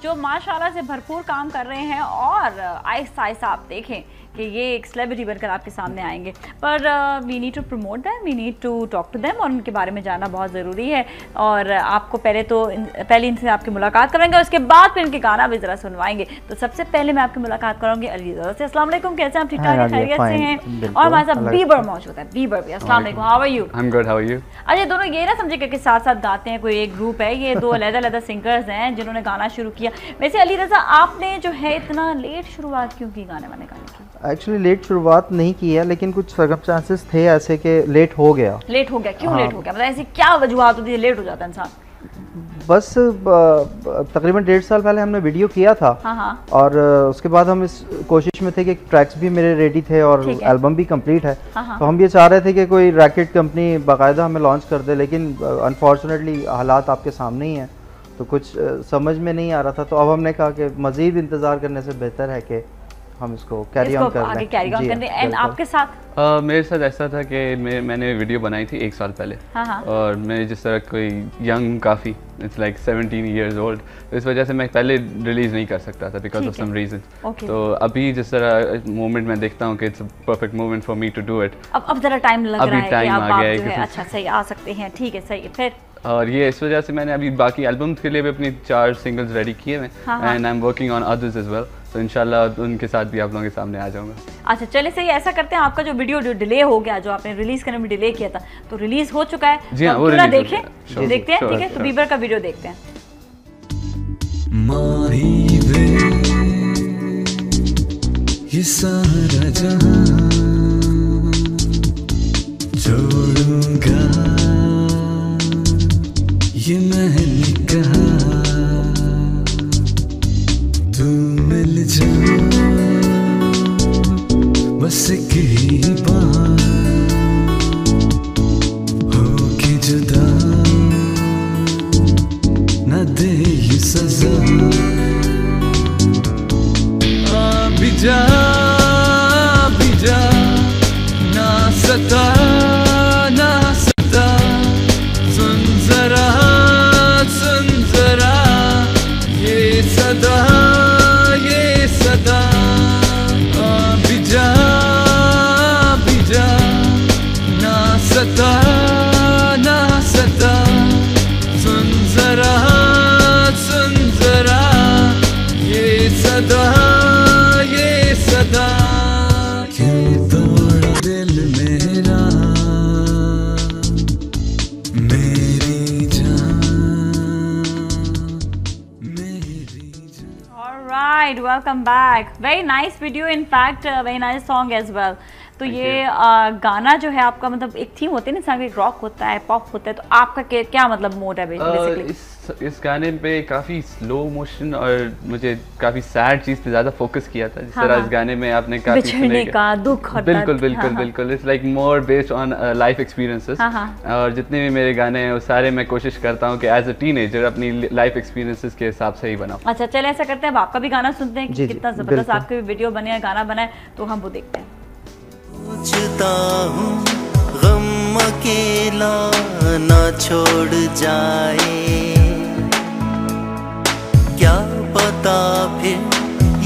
जो माशाल्लाह से भरपूर काम कर रहे हैं और आहिस्ता आहिस्ता आप देखें कि ये एक सेलिब्रिटी बनकर आपके सामने आएंगे। पर we need to promote them, we need to talk to them और उनके बारे में जानना बहुत ज़रूरी है। और आपको पहले इनसे आपकी मुलाकात करेंगे, उसके बाद फिर इनके गाना भी ज़रा सुनवाएंगे। तो सबसे पहले मैं आपकी मुलाकात करूँगी अली रज़ा से। अस्सलाम वालेकुम, कैसे आप? ठीक ठाक है, खैरियत से हैं? और हमारे साथ बीबर मौजूद है। बीबर भी अस्सलाम वालेकुम, how are you? I am good, how are you? अच्छा, दोनों ये ना समझे कि साथ साथ गाते हैं, कोई एक ग्रुप है, ये दो अलग-अलग सिंगर्स हैं जिन्होंने गाना शुरू किया। वैसे अली रज़ा, आपने जो है इतना लेट शुरुआत क्यों की गाने वाने गाने की? एक्चुअली लेट शुरुआत नहीं की है, लेकिन कुछ सर्कमस्टांसेस थे ऐसे कि लेट हो गया। क्यों लेट हो गया? मतलब ऐसी क्या वजूहत होती है लेट हो जाता है इंसान? बस तकरीबन 1.5 साल पहले हमने वीडियो किया था। और उसके बाद हम इस कोशिश में थे कि ट्रैक्स भी मेरे रेडी थे और एल्बम भी कंप्लीट है। तो हम ये चाह रहे थे कि कोई रैकेट कंपनी बाकायदा हमें लॉन्च कर दे, लेकिन अनफॉर्चुनेटली हालात आपके सामने ही हैं, तो कुछ समझ में नहीं आ रहा था। तो अब हमने कहा कि मज़ीद इंतज़ार करने से बेहतर है कि हम इसको कैरी ऑन कर लें। एंड आपके साथ? मेरे साथ ऐसा था कि मैंने वीडियो बनाई थी 1 साल पहले। और मैं जिस तरह कोई यंग काफ़ी इट्स लाइक 17 years old, तो इस वजह से मैं पहले रिलीज़ नहीं कर सकता था बिकॉज ऑफ सम रीजन। तो अभी जिस तरह मोमेंट मैं देखता हूँ कि it's a perfect moment for me to do it. अब ज़रा टाइम लग रहा है, टाइम आ गया है। अच्छा सही, आ सकते हैं, ठीक है, सही है। फिर और ये इस वजह से मैंने अभी बाकी एल्बम्स के लिए भी अपनी 4 सिंगल्स रेडी किए हैं and I am working on others as well. तो इंशाल्लाह उनके साथ भी आप लोगों के सामने आ जाऊंगा। अच्छा चलिए सही, ऐसा करते हैं, आपका जो वीडियो डिले हो गया, जो आपने रिलीज करने में डिले किया था, तो रिलीज हो चुका है। जी हाँ, वो देखते हैं, ठीक है? तो बीबर का वीडियो देखते हैं। माही वे ये सारा जहां छोड़ूंगा, ये मैंने कहा, तू मिल जा बस एक ही बार, होके जुदा न दे ये सजा, भी जा ना सता सुन जरा welcome back. Very nice video, in fact very nice song as well. तो ये गाना जो है आपका, मतलब एक थीम होती है ना, एक रॉक होता है, पॉप होता है, तो आपका क्या मतलब मोड है बेसिकली? इस गाने पे काफ़ी स्लो मोशन और मुझे काफ़ी सैड चीज़ पे ज़्यादा फोकस किया था। जिस तरह इस गाने में आपने काफ़ी बिछड़ने का दुख, बिल्कुल बिल्कुल बिल्कुल, it's like more based on life experiences. और जितने भी मेरे गाने हैं वो सारे मैं कोशिश करता हूँ कि एज अ टीनेजर अपनी लाइफ एक्सपीरियंसेस के हिसाब से ही बनाऊँ। अच्छा चले ऐसा करते हैं, अब आपका भी गाना सुनते हैं कि कितना जबरदस्त आपके वीडियो बने हैं, गाना बना है, तो हम वो देखते हैं। सोचता हूँ गम अकेला ना छोड़ जाए, क्या पता फिर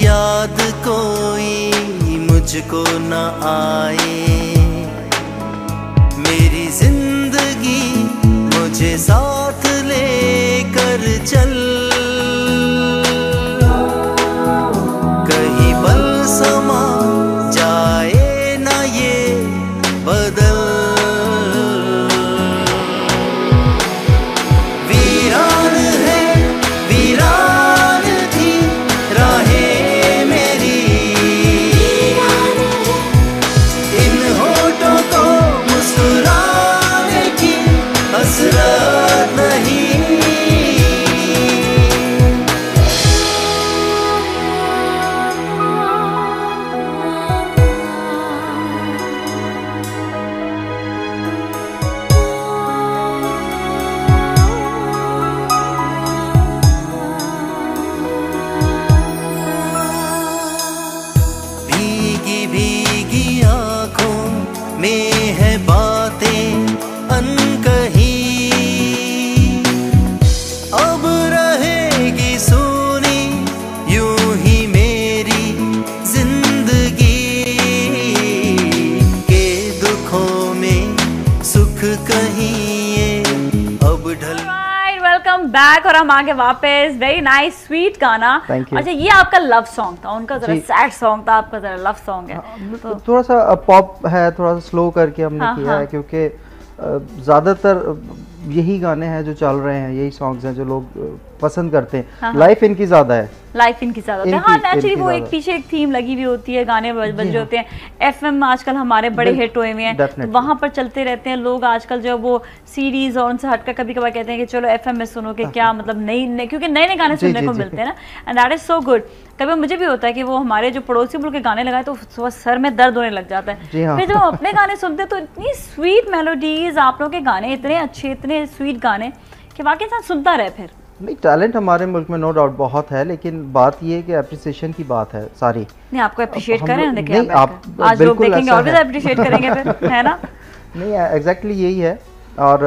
याद कोई मुझको न आए। मेरी जिंदगी मुझे साथ लेकर चल, कहीं पल समा जाए ना ये बदल। वीरान है वीरान थी राहें मेरी, इन होठों को मुस्कुराने की हसरत नहीं। भीगी भीगी आँखों में है बातें अनकही, अब रहेगी सुनी यूं ही मेरी जिंदगी, के दुखों में सुख कहीं ये अब ढल। वेलकम बैक और हम आगे वापस। वेरी नाइस स्वीट गाना। अच्छा ये आपका लव सॉन्ग था, उनका जरा सैड सॉन्ग था, आपका जरा लव सॉन्ग है। तो थोड़ा सा पॉप है, थोड़ा सा स्लो करके हमने किया है, क्योंकि ज़्यादातर यही गाने हैं जो चल रहे हैं, यही सॉन्ग्स हैं जो लोग पसंद करते हैं। लाइफ इनकी ज़्यादा है, लाइफ इनकी ज़्यादा होती है। हाँ नेचुरली वो एक पीछे एक थीम लगी हुई होती है, गाने बज रहे होते हैं। एफएम आजकल हमारे बड़े हिट हुए हुए हैं, तो वहाँ पर चलते रहते हैं लोग। आजकल जो वो सीरीज और उनसे हटकर कभी कभार कहते हैं कि चलो एफएम में सुनो कि क्या मतलब नई, क्योंकि नए नए गाने सुनने को मिलते हैं ना, and that is so good. कभी मुझे भी होता है कि वो हमारे जो पड़ोसी मुल्क के गाने लगाए तो सर में दर्द होने लग जाता है। फिर जब हम अपने गाने सुनते हैं तो इतनी स्वीट मेलोडीज, आप लोग के गाने इतने अच्छे, इतने स्वीट गाने कि वाकई इंसान सुनता रहे। फिर नहीं, टैलेंट हमारे मुल्क में नो डाउट बहुत है, लेकिन बात ये है कि अप्रिसिएशन की बात है सारी। नहीं आपको अप्रिशिएट करें, देखिए आप आज लोग देखेंगे और भी अप्रिशिएट करेंगे फिर, है ना? नहीं एग्जैक्टली यही है। और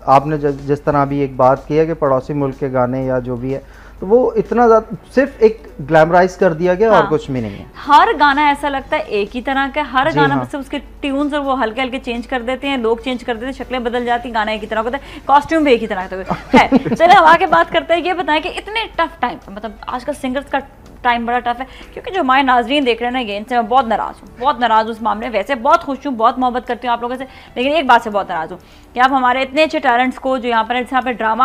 आपने जिस तरह भी एक बात की है कि पड़ोसी मुल्क के गाने या जो भी है, तो वो इतना ज़्यादा सिर्फ एक ग्लैमराइज कर दिया गया। हाँ। और कुछ भी नहीं है। हर गाना ऐसा लगता है एक ही तरह का, हर गाना में से उसके ट्यून्स और वो हल्के हल्के चेंज कर देते हैं, लोग चेंज कर देते हैं, शक्लें बदल जाती, गाना एक ही तरह का होता है, कॉस्ट्यूम भी एक ही तरह का है। चलिए हम आगे बात करते हैं। ये बताएं कि इतने टफ टाइम, मतलब आजकल सिंगर्स का टाइम बड़ा टफ है, क्योंकि जो हमारे नाजरीन देख रहे हैं ना, ये इनसे मैं बहुत नाराज़ हूँ उस मामले में। वैसे बहुत खुश हूँ, बहुत मोहब्बत करती हूँ आप लोगों से, लेकिन एक बात से बहुत नाराज़ हूँ कि आप हमारे इतने अच्छे टैलेंट्स को जो यहाँ पर ड्रामा